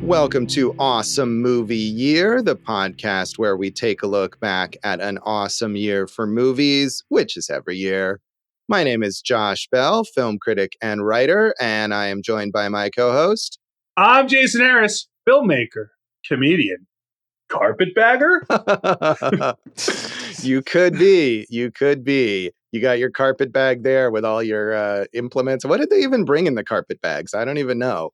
Welcome to Awesome Movie Year, the podcast where we take a look back at an awesome year for movies, which is every year. My name is Josh Bell, film critic and writer, and I am joined by my co-host. I'm Jason Harris, filmmaker, comedian, carpetbagger. You could be. You got your carpet bag there with all your implements. What did they even bring in the carpet bags? I don't even know.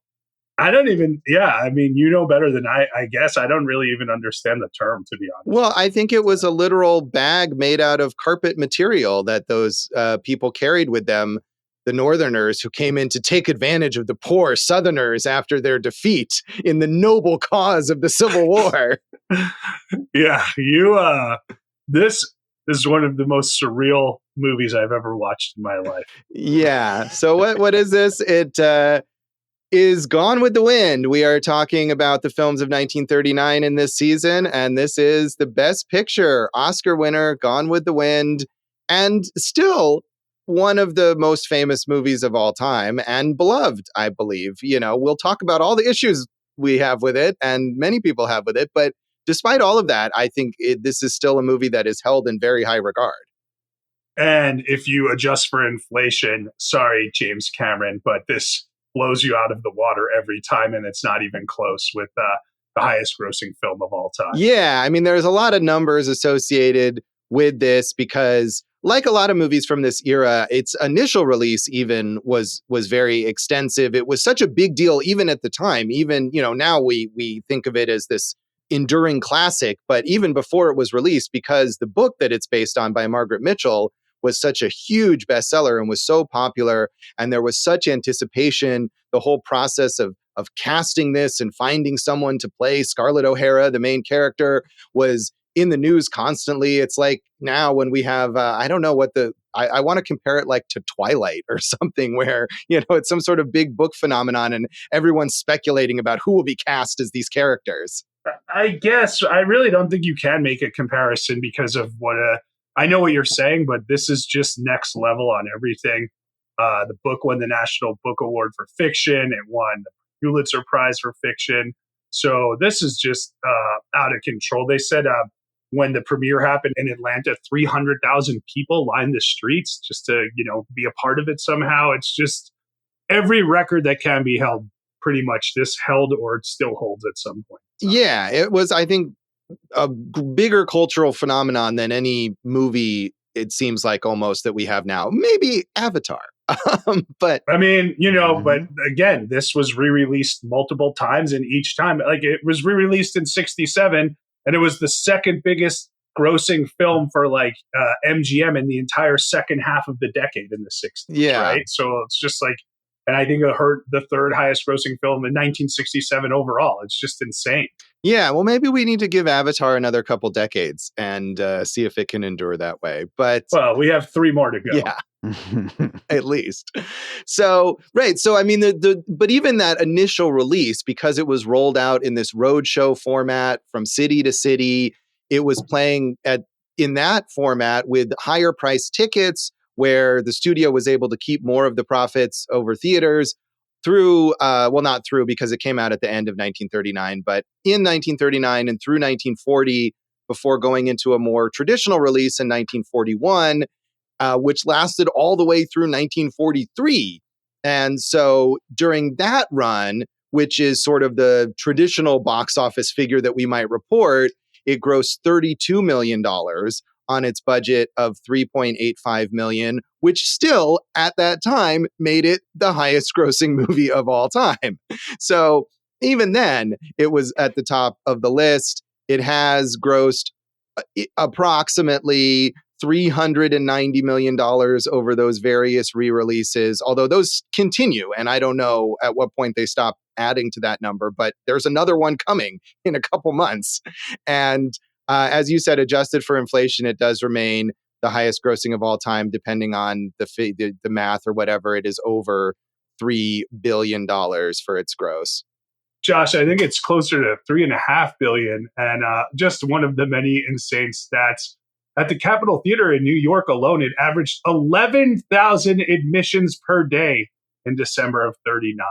You know better than I guess. I don't really even understand the term, to be honest. Well, I think it was a literal bag made out of carpet material that those people carried with them, the Northerners who came in to take advantage of the poor Southerners after their defeat in the noble cause of the Civil War. Yeah, this is one of the most surreal movies I've ever watched in my life. Yeah. So what is this? It is Gone with the Wind. We are talking about the films of 1939 in this season, and this is the Best Picture Oscar winner, Gone with the Wind, and still one of the most famous movies of all time and beloved, I believe. You know, we'll talk about all the issues we have with it, and many people have with it, but despite all of that, I think this is still a movie that is held in very high regard. And if you adjust for inflation, sorry, James Cameron, but this blows you out of the water every time, and it's not even close with the highest grossing film of all time. Yeah, I mean, there's a lot of numbers associated with this because, like a lot of movies from this era, its initial release even was very extensive. It was such a big deal even at the time. Even, you know, now we think of it as this enduring classic, but even before it was released, because the book that it's based on by Margaret Mitchell was such a huge bestseller and was so popular, and there was such anticipation. The whole process of casting this and finding someone to play Scarlett O'Hara, the main character, was in the news constantly. It's like now when we have, I don't know what I want to compare it like to Twilight or something where, you know, it's some sort of big book phenomenon and everyone's speculating about who will be cast as these characters. I guess I really don't think you can make a comparison because of what I know what you're saying, but this is just next level on everything. The book won the National Book Award for Fiction. It won the Pulitzer Prize for Fiction. So this is just out of control. They said when the premiere happened in Atlanta, 300,000 people lined the streets just to, you know, be a part of it somehow. It's just every record that can be held, pretty much this held or it still holds at some point. Yeah, it was, I think, a bigger cultural phenomenon than any movie, it seems like, almost, that we have now. Maybe Avatar. But I mean, you know, but again, this was re-released multiple times, and each time, like, it was re-released in 1967, and it was the second biggest grossing film for like MGM in the entire second half of the decade in the 60s. Yeah. Right. So it's just like, and I think it hurt the third highest grossing film in 1967 overall. It's just insane. Yeah, well, maybe we need to give Avatar another couple decades and see if it can endure that way. But well, we have 3 more to go. Yeah, at least. So, right. So, I mean, but even that initial release, because it was rolled out in this roadshow format from city to city, it was playing in that format with higher priced tickets, where the studio was able to keep more of the profits over theaters through, not through, because it came out at the end of 1939, but in 1939 and through 1940, before going into a more traditional release in 1941, which lasted all the way through 1943. And so during that run, which is sort of the traditional box office figure that we might report, it grossed $32 million on its budget of $3.85 million, which still at that time made it the highest grossing movie of all time. So even then, it was at the top of the list. It has grossed approximately $390 million over those various re-releases, although those continue, and I don't know at what point they stop adding to that number, but there's another one coming in a couple months. And as you said, adjusted for inflation, it does remain the highest grossing of all time, depending on the math or whatever. It is over $3 billion for its gross. Josh, I think it's closer to $3.5 billion. And just one of the many insane stats, at the Capitol Theater in New York alone, it averaged 11,000 admissions per day in December of 39.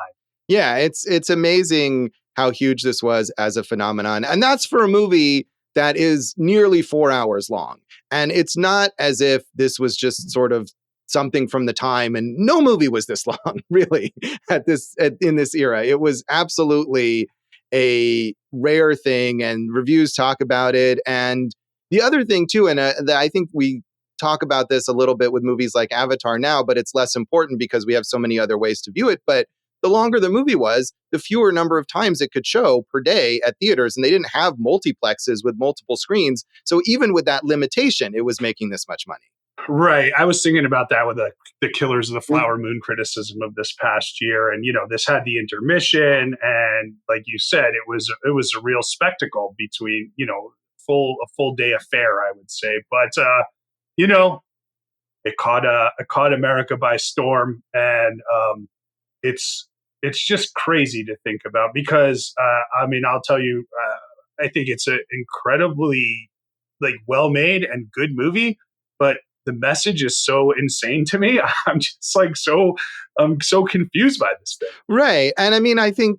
Yeah, it's amazing how huge this was as a phenomenon. And that's for a movie that is nearly 4 hours long. And it's not as if this was just sort of something from the time, and no movie was this long, really, in this era. It was absolutely a rare thing, and reviews talk about it. And the other thing too, and I think we talk about this a little bit with movies like Avatar now, but it's less important because we have so many other ways to view it. But the longer the movie was, the fewer number of times it could show per day at theaters. And they didn't have multiplexes with multiple screens. So even with that limitation, it was making this much money. Right. I was thinking about that with the Killers of the Flower Moon criticism of this past year. And, this had the intermission. And like you said, it was a real spectacle between, a full day affair, I would say. But, it caught America by storm. And it's just crazy to think about because, I'll tell you, I think it's an incredibly well-made and good movie, but the message is so insane to me. I'm just I'm so confused by this thing. Right. And I think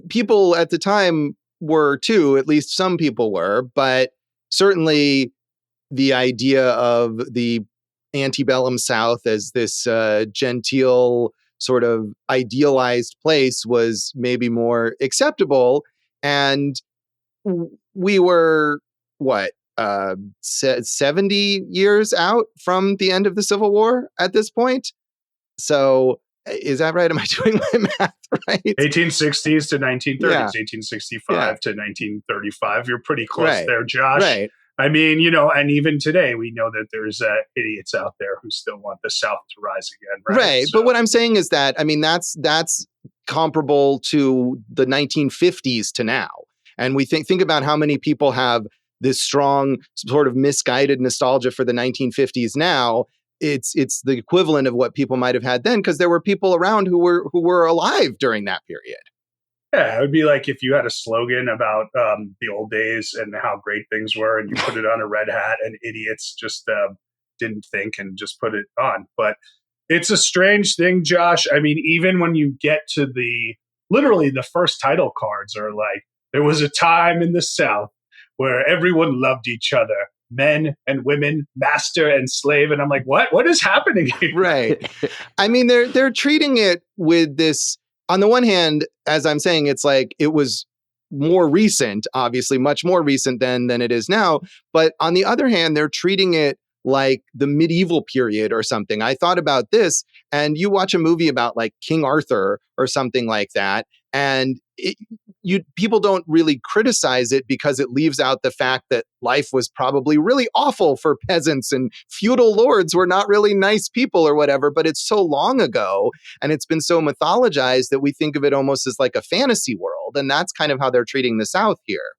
people at the time were too, at least some people were, but certainly the idea of the antebellum South as this genteel sort of idealized place was maybe more acceptable. And we were, 70 years out from the end of the Civil War at this point. So is that right? Am I doing my math right? 1860s to 1930s, 1865 to 1935. You're pretty close there, Josh. Right. And even today, we know that there's idiots out there who still want the South to rise again. Right. So, but what I'm saying is that, that's comparable to the 1950s to now. And we think about how many people have this strong sort of misguided nostalgia for the 1950s now. It's the equivalent of what people might have had then, because there were people around who were alive during that period. Yeah, it would be like if you had a slogan about the old days and how great things were, and you put it on a red hat, and idiots just didn't think and just put it on. But it's a strange thing, Josh. Even when you get to literally the first title cards are like, there was a time in the South where everyone loved each other, men and women, master and slave. And I'm like, what is happening here? Right. They're treating it with this, on the one hand, as I'm saying, it's like it was more recent, obviously much more recent than it is now. But on the other hand, they're treating it like the medieval period or something. I thought about this, and you watch a movie about like King Arthur or something like that, and people don't really criticize it because it leaves out the fact that life was probably really awful for peasants and feudal lords were not really nice people or whatever, but it's so long ago and it's been so mythologized that we think of it almost as like a fantasy world. And that's kind of how they're treating the South here.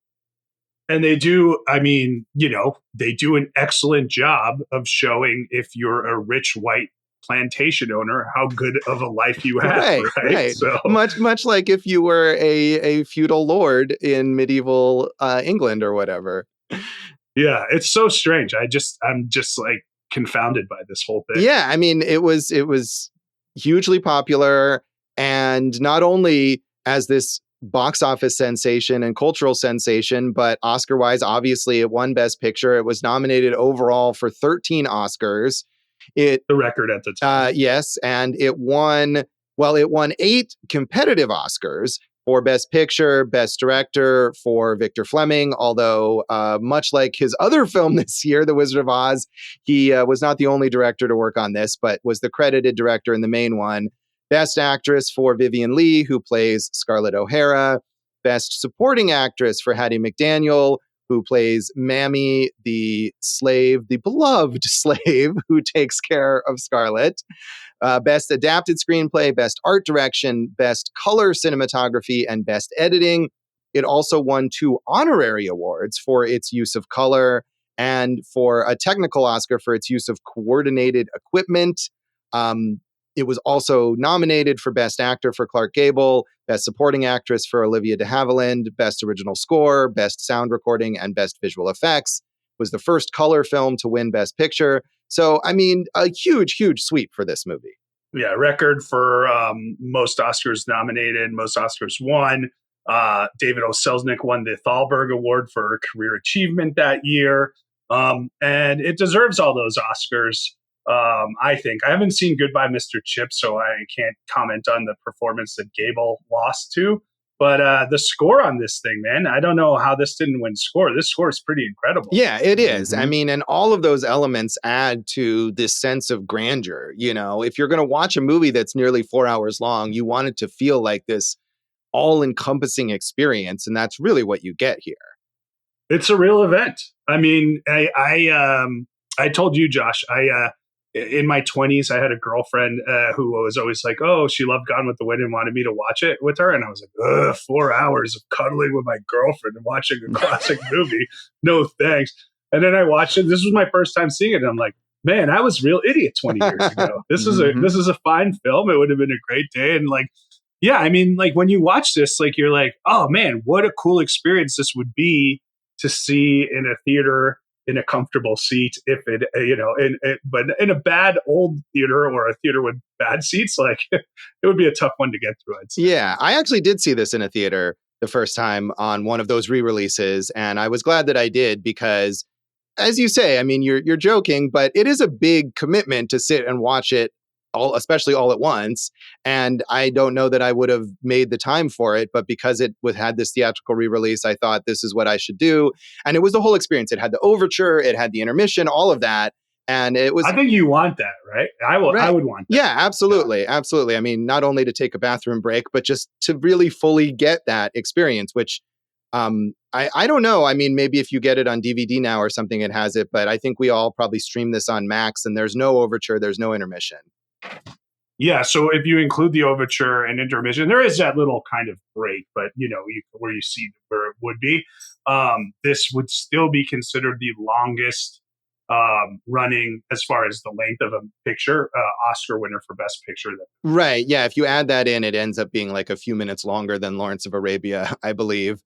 And they do, they do an excellent job of showing, if you're a rich white plantation owner, how good of a life you have. Right. So much like if you were a feudal lord in medieval England or whatever. Yeah, it's so strange. I'm just like confounded by this whole thing. Yeah, it was hugely popular, and not only as this box office sensation and cultural sensation, but Oscar-wise, obviously it won Best Picture. It was nominated overall for 13 Oscars. The record at the time. Yes, and it won 8 competitive Oscars for Best Picture, Best Director for Victor Fleming, although much like his other film this year, The Wizard of Oz, he was not the only director to work on this, but was the credited director in the main one. Best Actress for Vivien Leigh, who plays Scarlett O'Hara. Best Supporting Actress for Hattie McDaniel, who plays Mammy, the beloved slave who takes care of Scarlett. Best Adapted Screenplay, Best Art Direction, Best Color Cinematography, and Best Editing. It also won 2 honorary awards for its use of color and for a technical Oscar for its use of coordinated equipment. It was also nominated for Best Actor for Clark Gable, Best Supporting Actress for Olivia de Havilland, Best Original Score, Best Sound Recording, and Best Visual Effects. It was the first color film to win Best Picture. So, a huge, huge sweep for this movie. Yeah, record for most Oscars nominated, most Oscars won. David O. Selznick won the Thalberg Award for Career Achievement that year. And it deserves all those Oscars. I think I haven't seen Goodbye, Mr. Chip, so I can't comment on the performance that Gable lost to. But the score on this thing, man, I don't know how this didn't win score. This score is pretty incredible. Yeah, it is. Mm-hmm. I mean, and all of those elements add to this sense of grandeur. You know, if you're going to watch a movie that's nearly 4 hours long, you want it to feel like this all-encompassing experience, and that's really what you get here. It's a real event. I mean, I told you, Josh, in my 20s, I had a girlfriend who was always like, oh, she loved Gone with the Wind and wanted me to watch it with her. And I was like, ugh, 4 hours of cuddling with my girlfriend and watching a classic movie. No, thanks. And then I watched it. This was my first time seeing it. And I'm like, man, I was a real idiot 20 years ago. This is a fine film. It would have been a great day. And like, yeah, I mean, like when you watch this, like you're like, oh man, what a cool experience this would be to see in a theater in a comfortable seat. If it, but in a bad old theater or a theater with bad seats, like it would be a tough one to get through. I'd say. Yeah, I actually did see this in a theater the first time on one of those re-releases, and I was glad that I did because, as you say, I mean, you're joking, but it is a big commitment to sit and watch it especially all at once. And I don't know that I would have made the time for it, but because it had this theatrical re-release, I thought this is what I should do. And it was the whole experience. It had the overture, it had the intermission, all of that. And it was. I think you want that, right? I would want that. Yeah, absolutely. Yeah. Absolutely. I mean, not only to take a bathroom break, but just to really fully get that experience, which I don't know. I mean, maybe if you get it on DVD now or something, it has it. But I think we all probably stream this on Max and there's no overture, there's no intermission. Yeah, so if you include the overture and intermission, there is that little kind of break, but where you see where it would be. This would still be considered the longest running, as far as the length of a picture, Oscar winner for Best Picture. Right. Yeah. If you add that in, it ends up being like a few minutes longer than Lawrence of Arabia, I believe.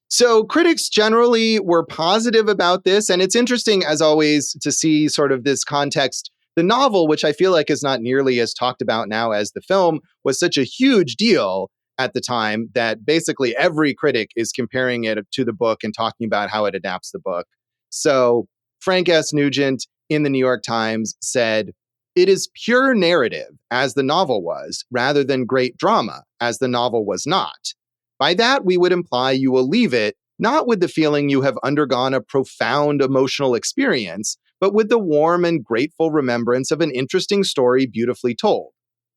So critics generally were positive about this, and it's interesting, as always, to see sort of this context. The novel, which I feel like is not nearly as talked about now as the film, was such a huge deal at the time that basically every critic is comparing it to the book and talking about how it adapts the book. So Frank S. Nugent in the New York Times said, "It is pure narrative, as the novel was, rather than great drama, as the novel was not. By that, we would imply you will leave it, not with the feeling you have undergone a profound emotional experience, but with the warm and grateful remembrance of an interesting story beautifully told.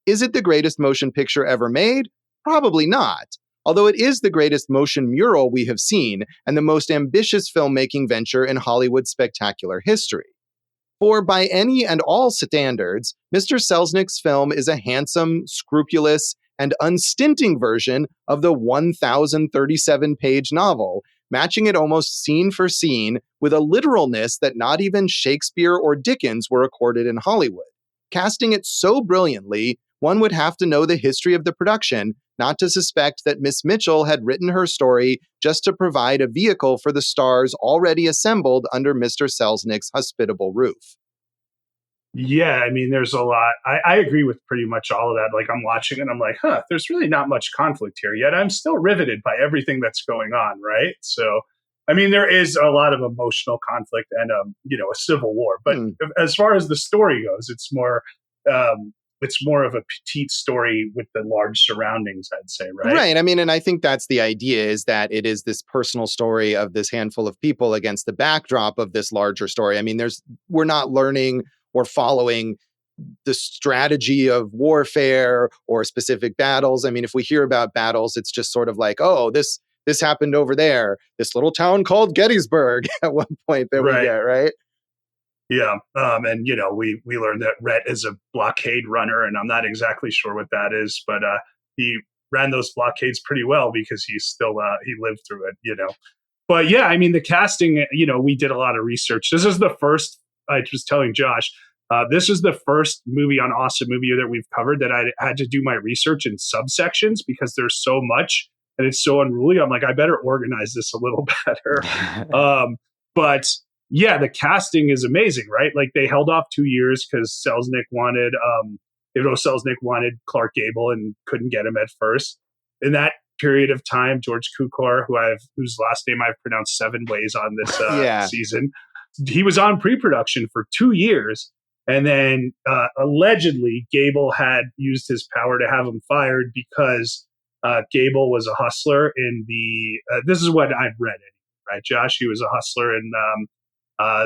Is it the greatest motion picture ever made? Probably not, although it is the greatest motion mural we have seen and the most ambitious filmmaking venture in Hollywood's spectacular history. For by any and all standards, Mr. Selznick's film is a handsome, scrupulous, and unstinting version of the 1,037-page novel, matching it almost scene for scene with a literalness that not even Shakespeare or Dickens were accorded in Hollywood. Casting it so brilliantly, one would have to know the history of the production, not to suspect that Miss Mitchell had written her story just to provide a vehicle for the stars already assembled under Mr. Selznick's hospitable roof." Yeah, I mean, there's a lot. I agree with pretty much all of that. Like, I'm watching and I'm like, there's really not much conflict here, yet I'm still riveted by everything that's going on, right? So, I mean, there is a lot of emotional conflict and, a civil war. But as far as the story goes, it's more of a petite story with the large surroundings, I'd say, right? Right. I mean, and I think that's the idea, is that it is this personal story of this handful of people against the backdrop of this larger story. I mean, we're not learning or following the strategy of warfare or specific battles. I mean, if we hear about battles, it's just sort of like, oh, this happened over there, this little town called Gettysburg at one point that we get, right? Yeah. And, we learned that Rhett is a blockade runner, and I'm not exactly sure what that is, but he ran those blockades pretty well because he lived through it, But yeah, I mean, the casting, we did a lot of research. This is the first, I was telling Josh, this is the first movie on Awesome Movie Year that we've covered that I had to do my research in subsections because there's so much and it's so unruly. I'm like, I better organize this a little better. But yeah, the casting is amazing, right? Like, they held off 2 years because David O. Selznick wanted Clark Gable and couldn't get him at first. And that period of time, George Cukor, whose last name I've pronounced 7 ways on this season, he was on pre-production for 2 years. And then allegedly, Gable had used his power to have him fired because Gable was a hustler in this is what I've read, right, Josh? He was a hustler in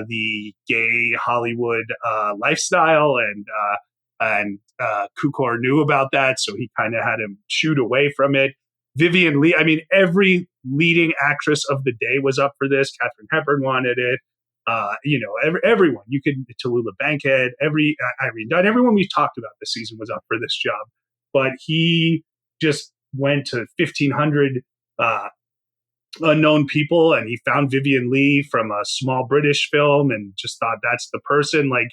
the gay Hollywood lifestyle, and Cukor knew about that, so he kind of had him shooed away from it. Vivien Leigh, I mean, every leading actress of the day was up for this. Katharine Hepburn wanted it. Everyone. You could Tallulah Bankhead, Irene Dunn, everyone we've talked about this season was up for this job. But he just went to 1,500 unknown people, and he found Vivien Leigh from a small British film, and just thought that's the person. Like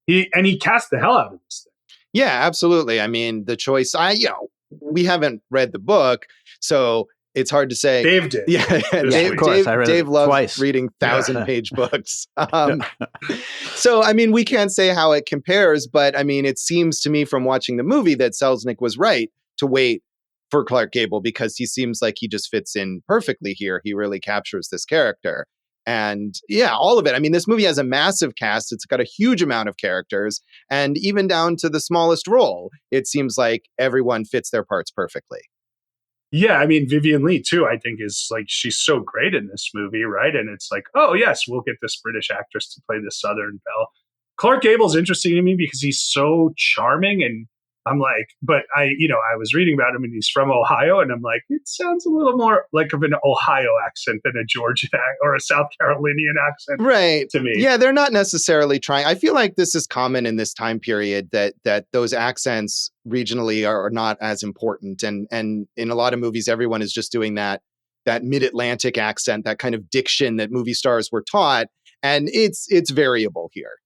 he cast the hell out of this thing. Yeah, absolutely. I mean, the choice. We haven't read the book, so it's hard to say. Dave did. Yeah, of course. I read Dave it loves twice. reading 1,000-page books. So, I mean, we can't say how it compares, but I mean, it seems to me from watching the movie that Selznick was right to wait for Clark Gable, because he seems like he just fits in perfectly here. He really captures this character. And yeah, all of it. I mean, this movie has a massive cast. It's got a huge amount of characters, and even down to the smallest role, it seems like everyone fits their parts perfectly. Yeah, I mean, Vivien Leigh, too, I think is like, she's so great in this movie, right? And it's like, oh, yes, we'll get this British actress to play the Southern belle. Clark Gable's interesting to me because he's so charming, and I'm like, but I was reading about him, and he's from Ohio, and I'm like, it sounds a little more like of an Ohio accent than a Georgian or a South Carolinian accent, right? To me, yeah, they're not necessarily trying. I feel like this is common in this time period that those accents regionally are not as important, and in a lot of movies, everyone is just doing that mid-Atlantic accent, that kind of diction that movie stars were taught, and it's variable here.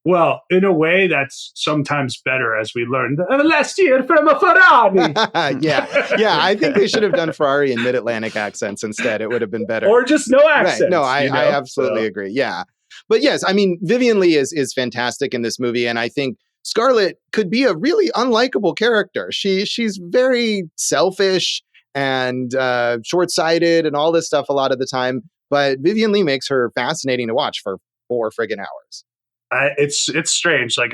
Well, in a way, that's sometimes better, as we learned last year from a Ferrari. yeah. I think they should have done Ferrari in mid-Atlantic accents instead. It would have been better. Or just no accents. Right. No, I absolutely agree. Yeah. But yes, I mean, Vivien Leigh is fantastic in this movie. And I think Scarlett could be a really unlikable character. She's very selfish and short-sighted and all this stuff a lot of the time. But Vivien Leigh makes her fascinating to watch for 4 friggin' hours. It's strange. Like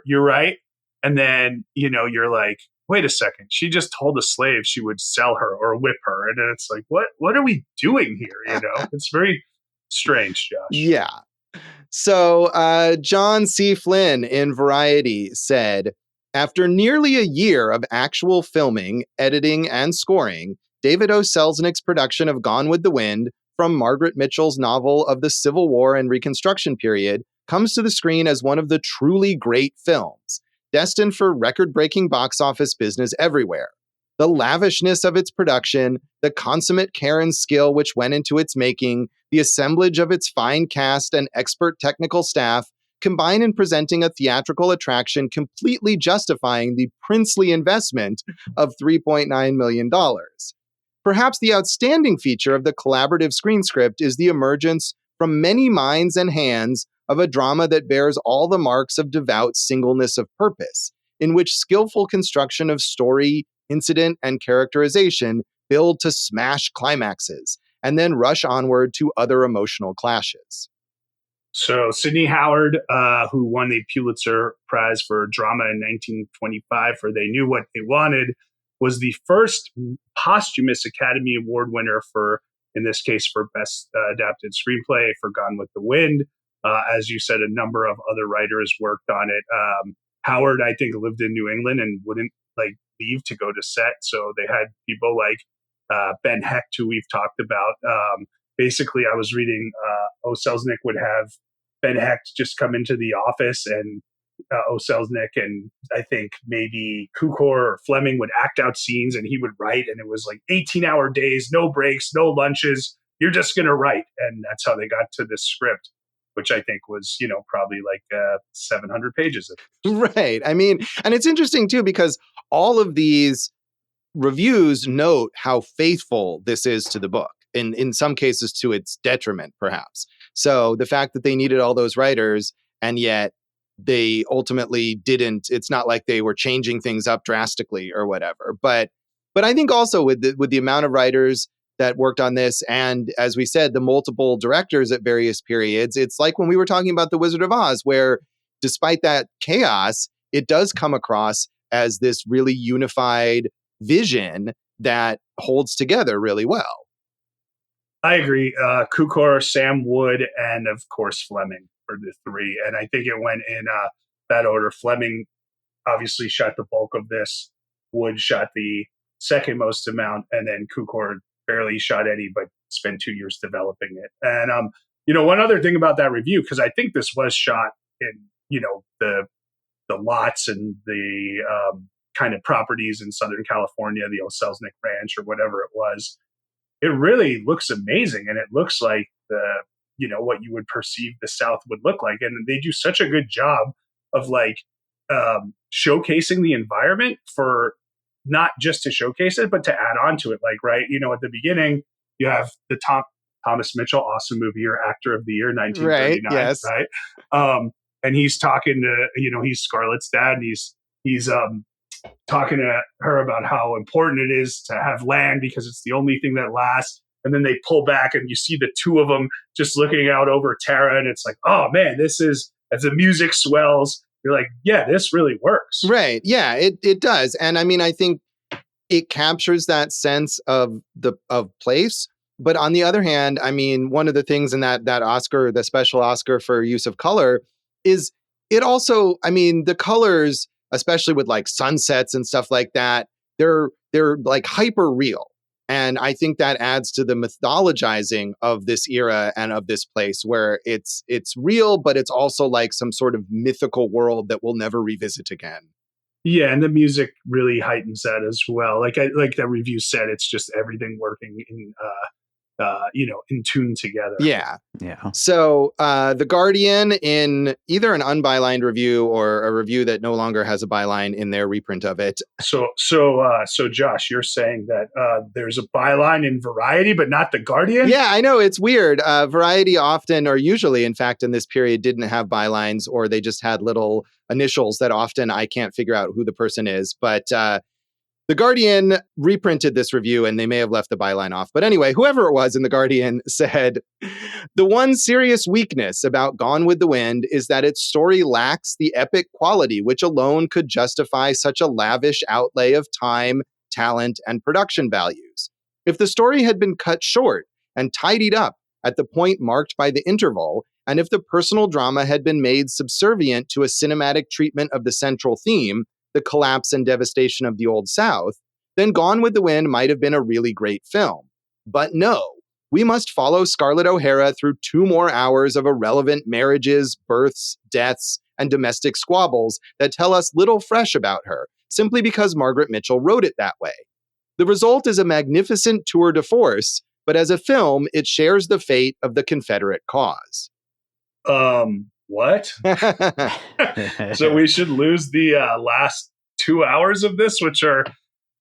you're right. And then, you're like, wait a second. She just told a slave she would sell her or whip her. And then it's like, what are we doing here? It's very strange, Josh. Yeah. So John C. Flynn in Variety said, after nearly a year of actual filming, editing, and scoring, David O. Selznick's production of Gone with the Wind, from Margaret Mitchell's novel of the Civil War and Reconstruction period, comes to the screen as one of the truly great films, destined for record-breaking box office business everywhere. The lavishness of its production, the consummate care and skill which went into its making, the assemblage of its fine cast and expert technical staff, combine in presenting a theatrical attraction completely justifying the princely investment of $3.9 million. Perhaps the outstanding feature of the collaborative screen script is the emergence from many minds and hands of a drama that bears all the marks of devout singleness of purpose, in which skillful construction of story, incident, and characterization build to smash climaxes, and then rush onward to other emotional clashes. So Sidney Howard, who won the Pulitzer Prize for Drama in 1925 for They Knew What They Wanted, was the first posthumous Academy Award winner for, in this case, for Best Adapted Screenplay for Gone with the Wind. As you said, a number of other writers worked on it. Howard, I think, lived in New England and wouldn't leave to go to set. So they had people like Ben Hecht, who we've talked about. Basically, I was reading Selznick would have Ben Hecht just come into the office, and Selznick and I think maybe Cukor or Fleming would act out scenes, and he would write, and it was like 18-hour days, no breaks, no lunches. You're just going to write. And that's how they got to this script, which I think was, probably like 700 pages. Right. I mean, and it's interesting too, because all of these reviews note how faithful this is to the book, in some cases to its detriment, perhaps. So the fact that they needed all those writers, and yet they ultimately didn't, it's not like they were changing things up drastically or whatever. But But I think also with the amount of writers that worked on this, and as we said, the multiple directors at various periods, it's like when we were talking about The Wizard of Oz, where despite that chaos, it does come across as this really unified vision that holds together really well. I agree. Cukor, Sam Wood, and of course Fleming were the three. And I think it went in that order. Fleming obviously shot the bulk of this. Wood shot the second most amount, and then Cukor barely shot any, but spent 2 years developing it. And one other thing about that review, because I think this was shot in the lots and the kind of properties in Southern California, the old Selznick Ranch or whatever it was. It really looks amazing, and it looks like what you would perceive the South would look like. And they do such a good job of showcasing the environment, for not just to showcase it, but to add on to it. Like, right, at the beginning, you have the Thomas Mitchell, awesome movie or actor of the year, 1939, right? Yes. Right? And he's talking to, he's Scarlett's dad, and he's talking to her about how important it is to have land because it's the only thing that lasts. And then they pull back and you see the two of them just looking out over Tara. And it's like, oh man, as the music swells, you're like, yeah, this really works. Right. Yeah, it does. And I mean, I think it captures that sense of place. But on the other hand, I mean, one of the things in that Oscar, the special Oscar for use of color, is it also, I mean, the colors, especially with like sunsets and stuff like that, they're like hyper real. And I think that adds to the mythologizing of this era and of this place, where it's real, but it's also like some sort of mythical world that we'll never revisit again. Yeah, and the music really heightens that as well. Like that review said, it's just everything working in tune together. Yeah. Yeah. So The Guardian, in either an unbylined review or a review that no longer has a byline in their reprint of it. So Josh, you're saying that there's a byline in Variety, but not The Guardian? Yeah, I know. It's weird. Variety often, or usually, in fact, in this period, didn't have bylines, or they just had little initials that often I can't figure out who the person is. But The Guardian reprinted this review, and they may have left the byline off. But anyway, whoever it was in The Guardian said, the one serious weakness about Gone with the Wind is that its story lacks the epic quality which alone could justify such a lavish outlay of time, talent, and production values. If the story had been cut short and tidied up at the point marked by the interval, and if the personal drama had been made subservient to a cinematic treatment of the central theme, the collapse and devastation of the Old South, then Gone with the Wind might have been a really great film. But no, we must follow Scarlett O'Hara through 2 more hours of irrelevant marriages, births, deaths, and domestic squabbles that tell us little fresh about her, simply because Margaret Mitchell wrote it that way. The result is a magnificent tour de force, but as a film, it shares the fate of the Confederate cause. What? So we should lose the last 2 hours of this, which are,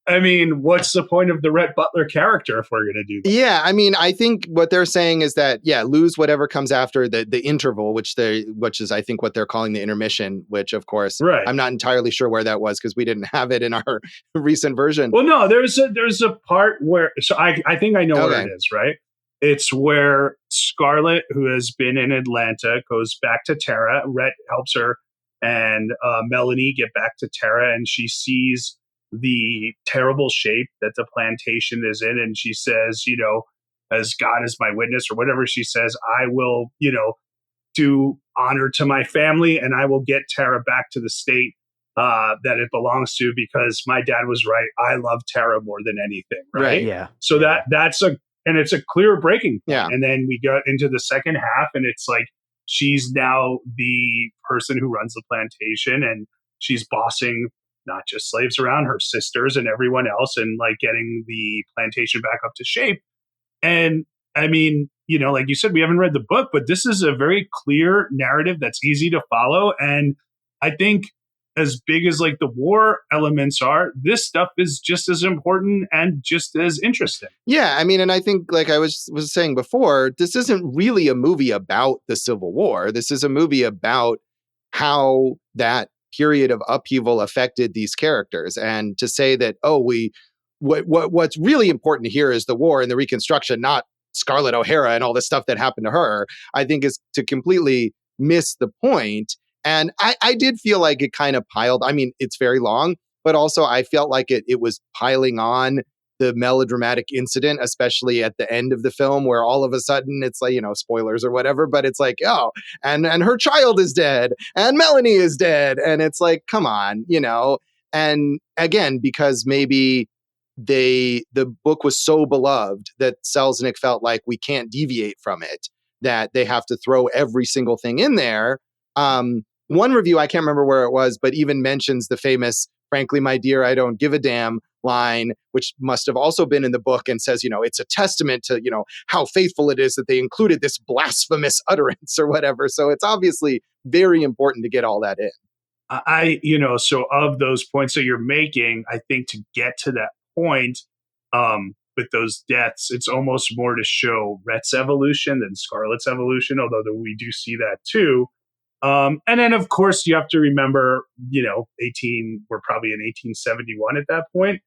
I mean, what's the point of the Rhett Butler character if we're going to do that? Yeah, I mean, I think what they're saying is that, lose whatever comes after the interval, which is, I think, what they're calling the intermission, which, of course, right. I'm not entirely sure where that was because we didn't have it in our recent version. Well, no, there's a part where, so I think I know where it is, right? It's where Scarlett, who has been in Atlanta, goes back to Tara. Rhett helps her and Melanie get back to Tara, and she sees the terrible shape that the plantation is in. And she says, as God is my witness, or whatever she says, I will, do honor to my family, and I will get Tara back to the state that it belongs to, because my dad was right. I love Tara more than anything. Right. Yeah. So and it's a clear breaking point. Yeah. And then we go into the second half, and it's like she's now the person who runs the plantation, and she's bossing not just slaves around, her sisters and everyone else, and like getting the plantation back up to shape. And I mean, like you said, we haven't read the book, but this is a very clear narrative that's easy to follow. And I think, as big as like the war elements are, this stuff is just as important and just as interesting. Yeah, I mean, and I think, like I was saying before, this isn't really a movie about the Civil War. This is a movie about how that period of upheaval affected these characters. And to say that, we what's really important here is the war and the Reconstruction, not Scarlett O'Hara and all the stuff that happened to her, I think is to completely miss the point. And I did feel like it kind of piled. I mean, it's very long, but also I felt like it was piling on the melodramatic incident, especially at the end of the film, where all of a sudden it's like, spoilers or whatever, but it's like, oh, and her child is dead and Melanie is dead. And it's like, come on, and again, because maybe the book was so beloved that Selznick felt like we can't deviate from it, that they have to throw every single thing in there. One review, I can't remember where it was, but even mentions the famous, "Frankly, my dear, I don't give a damn" line, which must have also been in the book, and says, it's a testament to, how faithful it is that they included this blasphemous utterance or whatever. So it's obviously very important to get all that in. So of those points that you're making, I think to get to that point, with those deaths, it's almost more to show Rhett's evolution than Scarlett's evolution, although we do see that too. And then, of course, you have to remember, we're probably in 1871 at that point.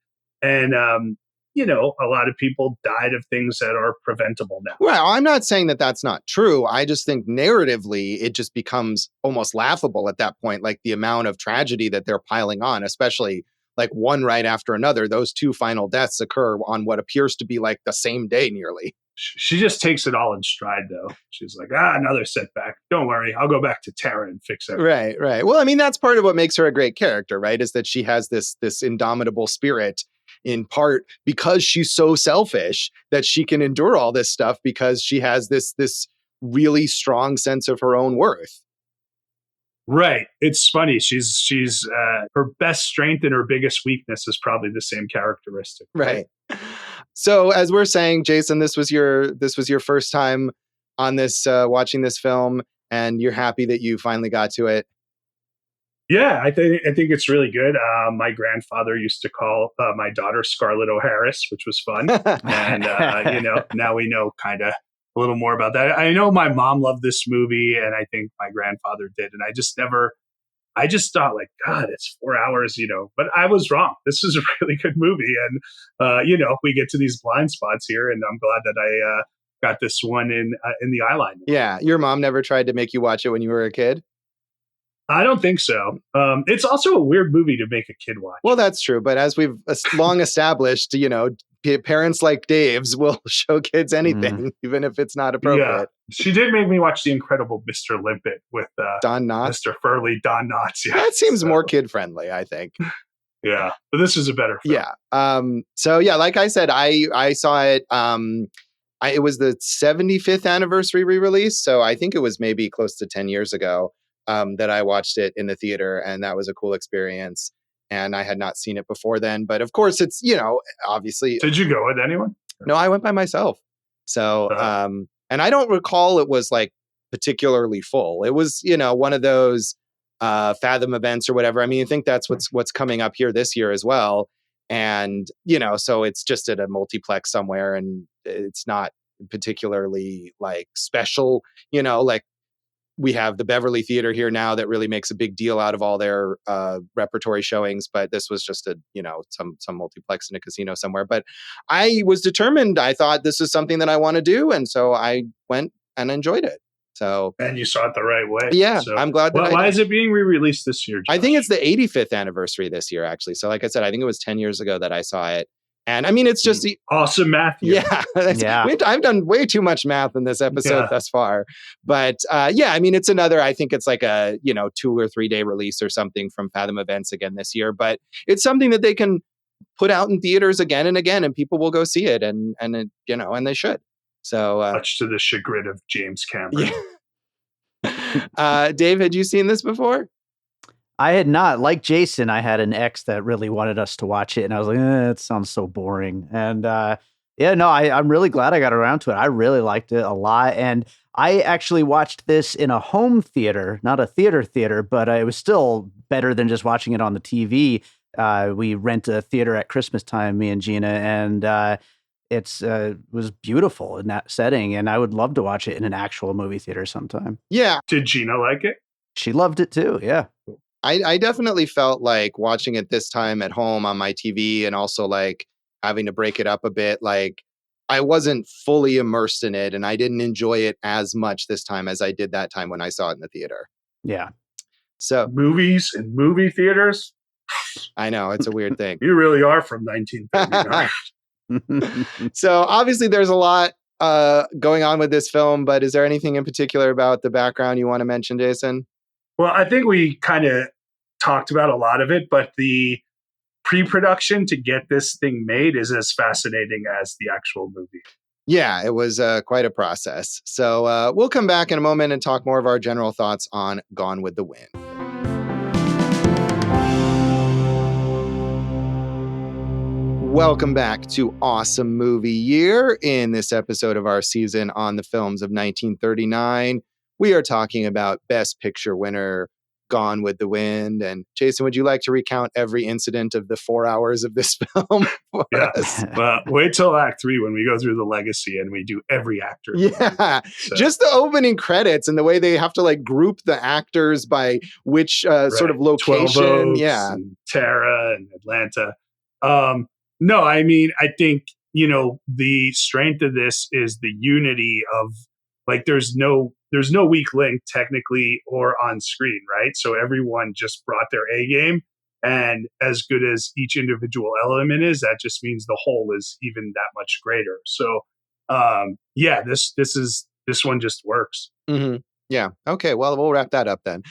And, a lot of people died of things that are preventable now. Well, I'm not saying that that's not true. I just think narratively, it just becomes almost laughable at that point, like the amount of tragedy that they're piling on, especially like one right after another. Those two final deaths occur on what appears to be like the same day nearly. She just takes it all in stride, though. She's like, another setback. Don't worry. I'll go back to Tara and fix everything. Right. Well, I mean, that's part of what makes her a great character, right? Is that she has this indomitable spirit, in part because she's so selfish that she can endure all this stuff because she has this really strong sense of her own worth. Right. It's funny. She's her best strength and her biggest weakness is probably the same characteristic. Right. So as we're saying, Jason, this was your first time on this watching this film, and you're happy that you finally got to it. Yeah, I think it's really good. My grandfather used to call my daughter Scarlett O'Haris, which was fun. And now we know kind of a little more about that. I know my mom loved this movie, and I think my grandfather did. And I just thought, like, God, it's 4 hours, but I was wrong. This is a really good movie. And, we get to these blind spots here, and I'm glad that I got this one in the eyeline. Yeah. Your mom never tried to make you watch it when you were a kid? I don't think so. It's also a weird movie to make a kid watch. Well, that's true. But as we've long established, parents like Dave's will show kids anything, even if it's not appropriate. Yeah. She did make me watch The Incredible Mr. Limpet with Don Knotts. Mr. Furley, Don Knotts. Yeah. That seems more kid-friendly, I think. Yeah, but this is a better film. Yeah. So, yeah, like I said, I saw it. It was the 75th anniversary re-release. So I think it was maybe close to 10 years ago that I watched it in the theater. And that was a cool experience. And I had not seen it before then. But of course, it's, obviously. Did you go with anyone? No, I went by myself. So, and I don't recall it was like particularly full. It was, one of those Fathom events or whatever. I mean, I think that's what's coming up here this year as well. And, so it's just at a multiplex somewhere, and it's not particularly like special, like we have the Beverly Theater here now that really makes a big deal out of all their repertory showings. But this was just some multiplex in a casino somewhere. But I was determined. I thought this is something that I want to do. And so I went and enjoyed it. So, and you saw it the right way. Yeah, so, I'm glad that why is it being re-released this year, Josh? I think it's the 85th anniversary this year, actually. So like I said, I think it was 10 years ago that I saw it. And I mean, it's just awesome math. Yeah. I've done way too much math in this episode thus far. But I mean, it's I think it's like a, 2 or 3 day release or something from Fathom Events again this year. But it's something that they can put out in theaters again and again, and people will go see it. And they should. So much to the chagrin of James Cameron. Yeah. Dave, had you seen this before? I had not. Like Jason, I had an ex that really wanted us to watch it, and I was like, it sounds so boring. And I'm really glad I got around to it. I really liked it a lot. And I actually watched this in a home theater, not a theater, but it was still better than just watching it on the TV. We rent a theater at Christmas time, me and Gina, and it was beautiful in that setting. And I would love to watch it in an actual movie theater sometime. Yeah. Did Gina like it? She loved it too. Yeah. I definitely felt like watching it this time at home on my TV, and also like having to break it up a bit. Like, I wasn't fully immersed in it, and I didn't enjoy it as much this time as I did that time when I saw it in the theater. Yeah. So movies and movie theaters. I know, it's a weird thing. You really are from 1939. So obviously there's a lot going on with this film, but is there anything in particular about the background you want to mention, Jason? Well, I think we kind of talked about a lot of it, but the pre-production to get this thing made is as fascinating as the actual movie. Yeah, it was quite a process. So we'll come back in a moment and talk more of our general thoughts on Gone with the Wind. Welcome back to Awesome Movie Year. In this episode of our season on the films of 1939, we are talking about Best Picture winner Gone with the Wind. And Jason, would you like to recount every incident of the 4 hours of this film for us? Well, wait till Act 3 when we go through the legacy and we do every actor. Yeah, so. Just the opening credits and the way they have to like group the actors by which sort of location. 12 Oaks, yeah, and Tara and Atlanta. No, I mean, I think, the strength of this is the unity of, like, there's no weak link technically or on screen, right? So everyone just brought their A game, and as good as each individual element is, that just means the whole is even that much greater. So, this one just works. Mm-hmm. Yeah. Okay. Well, we'll wrap that up then.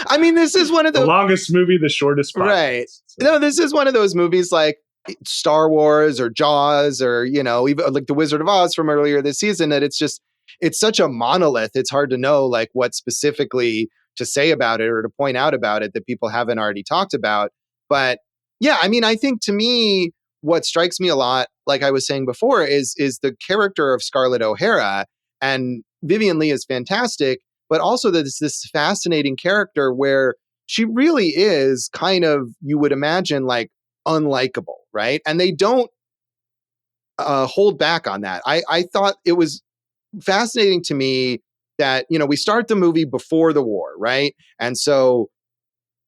I mean, this is one of the longest movie, the shortest podcast. Right. So. No, this is one of those movies like Star Wars or Jaws or, even like The Wizard of Oz from earlier this season, that it's such a monolith. It's hard to know like what specifically to say about it or to point out about it that people haven't already talked about. But yeah, I mean, I think to me, what strikes me a lot, like I was saying before, is the character of Scarlett O'Hara. And Vivien Leigh is fantastic, but also there's this fascinating character where she really is kind of, you would imagine, like unlikable, right? And they don't hold back on that. I thought it was fascinating to me that, we start the movie before the war, right? And so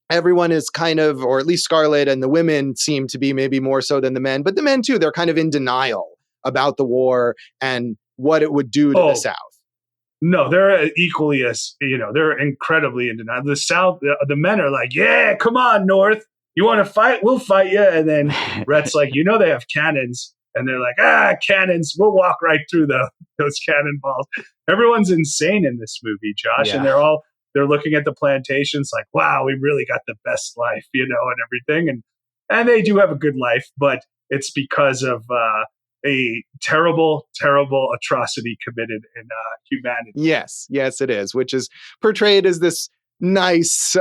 everyone is kind of, or at least Scarlett and the women seem to be maybe more so than the men, but the men too, they're kind of in denial about the war and what it would do to the South. No, they're equally as, they're incredibly in denial. The South, the men are like, yeah, come on, North. You want to fight? We'll fight you. And then Rhett's like, they have cannons. And they're like, cannons. We'll walk right through those cannonballs. Everyone's insane in this movie, Josh. Yeah. And they're looking at the plantations like, wow, we really got the best life, and everything. And they do have a good life, but it's because of a terrible, terrible atrocity committed in humanity. Yes, it is, which is portrayed as this nice,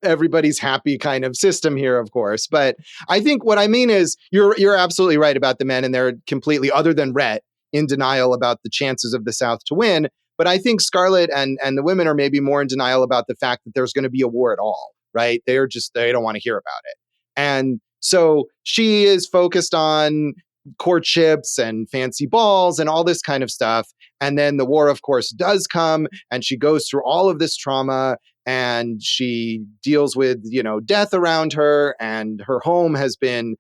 everybody's happy kind of system here, of course. But I think what I mean is you're absolutely right about the men, and they're completely, other than Rhett, in denial about the chances of the South to win. But I think Scarlett and the women are maybe more in denial about the fact that there's going to be a war at all, right? They don't want to hear about it. And so she is focused on courtships and fancy balls and all this kind of stuff. And then the war, of course, does come, and she goes through all of this trauma, and she deals with, death around her, and her home has been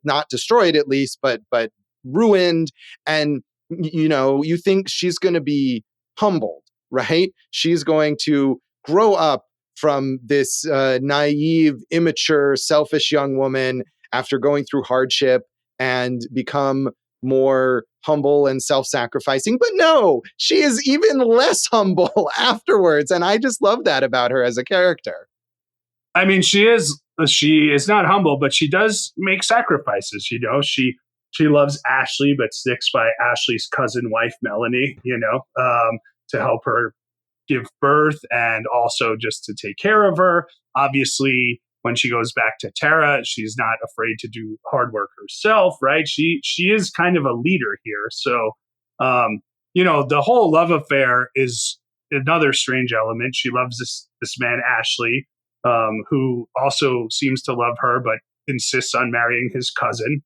not destroyed at least, but ruined. And, you think she's going to be humbled, right? She's going to grow up from this naive, immature, selfish young woman after going through hardship and become more humble and self-sacrificing. But no, she is even less humble afterwards. And I just love that about her as a character. I mean, she is not humble, but she does make sacrifices. She loves Ashley, but sticks by Ashley's cousin wife, Melanie, to help her give birth and also just to take care of her. Obviously, when she goes back to Tara, she's not afraid to do hard work herself, right? She is kind of a leader here. So, the whole love affair is another strange element. She loves this man, Ashley, who also seems to love her, but insists on marrying his cousin.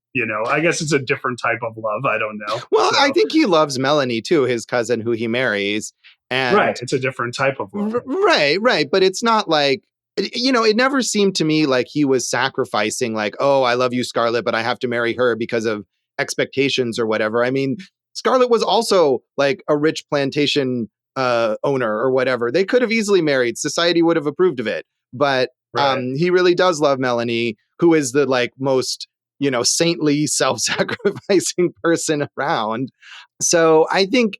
I guess it's a different type of love. I don't know. Well, I think he loves Melanie too, his cousin who he marries. And right. It's a different type of love. Right. But it's not like, it never seemed to me like he was sacrificing like, oh, I love you, Scarlett, but I have to marry her because of expectations or whatever. I mean, Scarlett was also like a rich plantation owner or whatever. They could have easily married. Society would have approved of it. But he really does love Melanie, who is the like most, saintly, self-sacrificing person around. So I think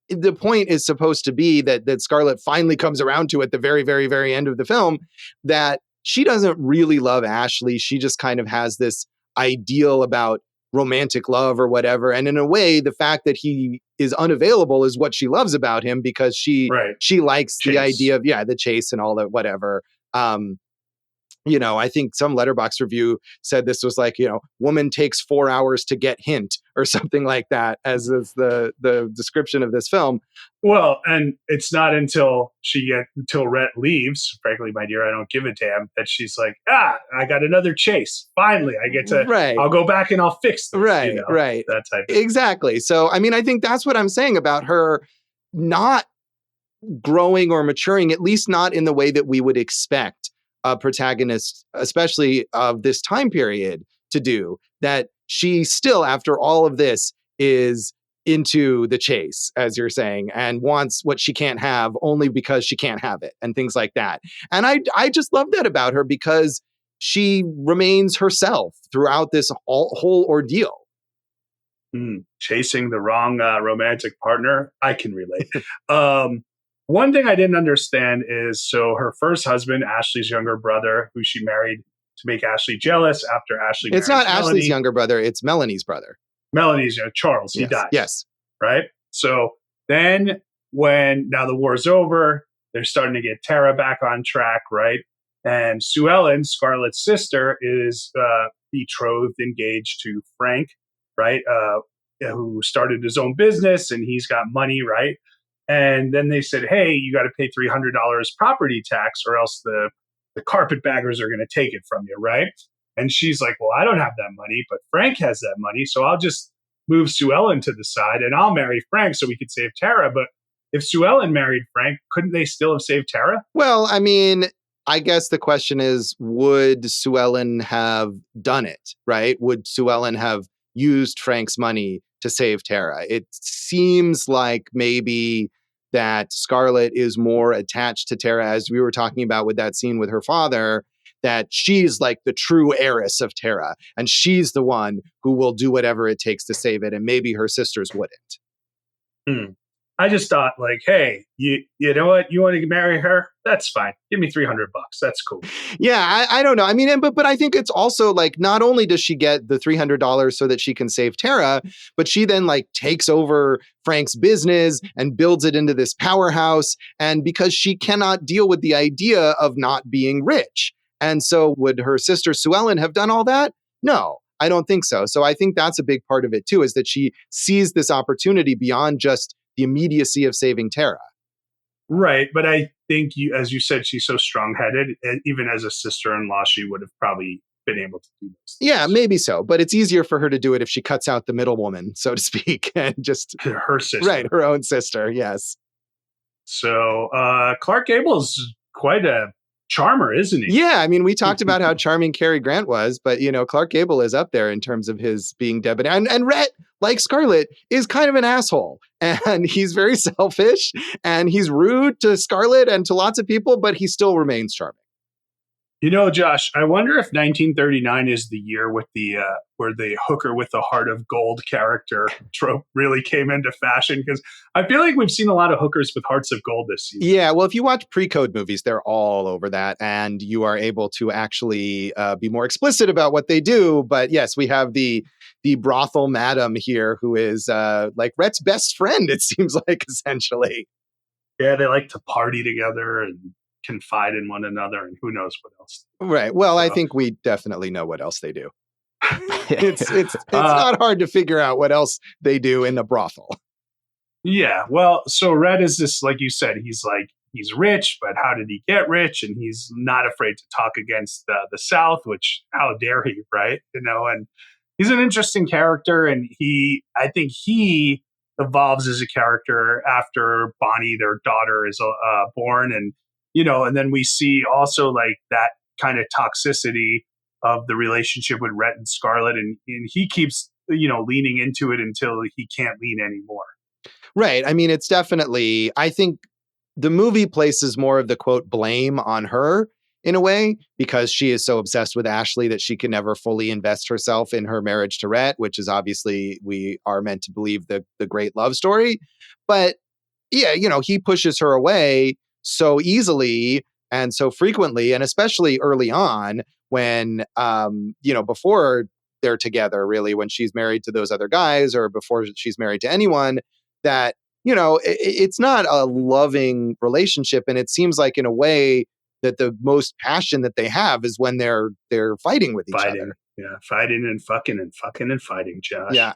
the point is supposed to be that Scarlett finally comes around to at the very, very, very end of the film, that she doesn't really love Ashley. She just kind of has this ideal about romantic love or whatever. And in a way, the fact that he is unavailable is what she loves about him, because she likes the idea of, the chase and all that, whatever. I think some Letterboxd review said this was like, woman takes 4 hours to get hint or something like that, as is the description of this film. Well, and it's not until Rhett leaves, frankly, my dear, I don't give a damn, that she's like, I got another chase. Finally, I get to, I'll go back and I'll fix this. Right. That type of Exactly. So, I mean, I think that's what I'm saying about her not growing or maturing, at least not in the way that we would expect a protagonist, especially of this time period, to do. That she still, after all of this, is into the chase, as you're saying, and wants what she can't have only because she can't have it, and things like that. And I just love that about her, because she remains herself throughout this whole ordeal. Chasing the wrong romantic partner, I can relate. One thing I didn't understand is, so her first husband, Ashley's younger brother, who she married to make Ashley jealous after Ashley It's not Melanie. Ashley's younger brother, it's Melanie's brother. Melanie's, Charles, he dies. Yes. Right? So then now the war's over, they're starting to get Tara back on track, right? And Sue Ellen, Scarlett's sister, is betrothed, engaged to Frank, right? Who started his own business, and he's got money, right? And then they said, hey, you got to pay $300 property tax, or else the carpetbaggers are going to take it from you, right? And she's like, well, I don't have that money, but Frank has that money, so I'll just move Sue Ellen to the side, and I'll marry Frank so we could save Tara. But if Sue Ellen married Frank, couldn't they still have saved Tara? Well, I mean, I guess the question is, would Sue Ellen have done it, right? Would Sue Ellen have used Frank's money to save Tara? It seems like maybe that Scarlett is more attached to Tara, as we were talking about with that scene with her father, that she's like the true heiress of Tara, and she's the one who will do whatever it takes to save it, and maybe her sisters wouldn't. I just thought, like, hey, you know what? You want to marry her? That's fine. Give me $300. That's cool. Yeah, I don't know. I mean, but I think it's also like, not only does she get the $300 so that she can save Tara, but she then like takes over Frank's business and builds it into this powerhouse. And because she cannot deal with the idea of not being rich. And so would her sister Sue Ellen have done all that? No, I don't think so. So I think that's a big part of it too, is that she sees this opportunity beyond just the immediacy of saving Tara. Right. But I think, as you said, she's so strong-headed, and even as a sister-in-law, she would have probably been able to do this. Yeah, maybe so. But it's easier for her to do it if she cuts out the middle woman, so to speak, and just her sister. Right, her own sister, yes. So Clark Gable is quite a charmer, isn't he? Yeah, I mean, we talked about how charming Cary Grant was, but Clark Gable is up there in terms of his being debonair. And Rhett, like Scarlett, is kind of an asshole, and he's very selfish, and he's rude to Scarlett and to lots of people, but he still remains charming. Josh, I wonder if 1939 is the year with the where the hooker with the heart of gold character trope really came into fashion, because I feel like we've seen a lot of hookers with hearts of gold this season. Yeah, well, if you watch pre-code movies, they're all over that, and you are able to actually be more explicit about what they do. But yes, we have the brothel madam here, who is like Rhett's best friend, it seems like, essentially. Yeah, they like to party together and confide in one another, and who knows what else. Right. Well, I think we definitely know what else they do. It's not hard to figure out what else they do in the brothel. Yeah. Well, so Red is this, like you said, he's rich, but how did he get rich? And he's not afraid to talk against the South, which, how dare he, right? And he's an interesting character, and I think he evolves as a character after Bonnie, their daughter, is born, and and then we see also like that kind of toxicity of the relationship with Rhett and Scarlett, and he keeps, leaning into it until he can't lean anymore. Right. I mean, it's definitely, I think the movie places more of the quote blame on her in a way, because she is so obsessed with Ashley that she can never fully invest herself in her marriage to Rhett, which is obviously, we are meant to believe, the great love story. But yeah, he pushes her away so easily and so frequently, and especially early on when, before they're together, really, when she's married to those other guys or before she's married to anyone, that, it's not a loving relationship. And it seems like, in a way, that the most passion that they have is when they're fighting with each other. Yeah, fighting and fucking and fighting, Josh. Yeah.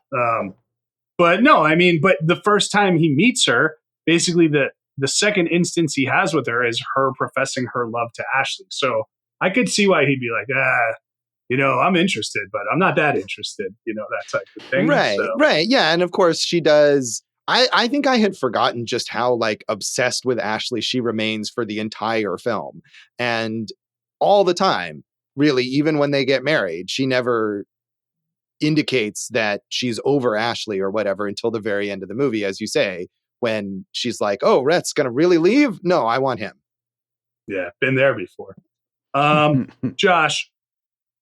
But no, I mean, but the first time he meets her, basically the second instance he has with her is her professing her love to Ashley. So I could see why he'd be like, I'm interested, but I'm not that interested, that type of thing. Right, so. Right. Yeah. And of course she does. I think I had forgotten just how like obsessed with Ashley she remains for the entire film. And all the time, really, even when they get married, she never indicates that she's over Ashley or whatever until the very end of the movie, as you say, when she's like, oh, Rhett's going to really leave? No, I want him. Yeah, been there before. Josh,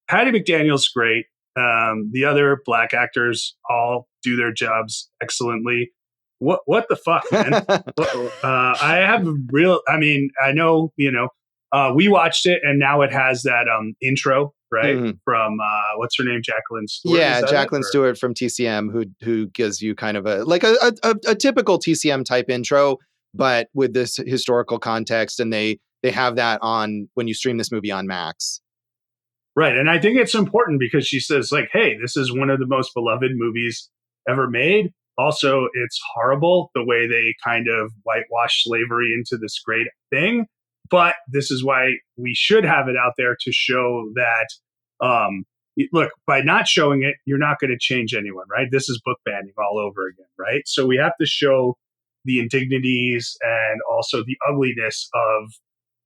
Hattie McDaniel's great. The other black actors all do their jobs excellently. What the fuck, man? I have I know, we watched it and now it has that intro, right? From what's her name? Jacqueline Stewart. Yeah, Jacqueline Stewart from TCM, who gives you kind of a typical TCM type intro, but with this historical context, and they have that on when you stream this movie on Max. Right. And I think it's important because she says, like, hey, this is one of the most beloved movies ever made. Also, it's horrible the way they kind of whitewash slavery into this great thing. But this is why we should have it out there to show that, look, by not showing it, you're not going to change anyone, right? This is book banning all over again, right? So we have to show the indignities and also the ugliness of,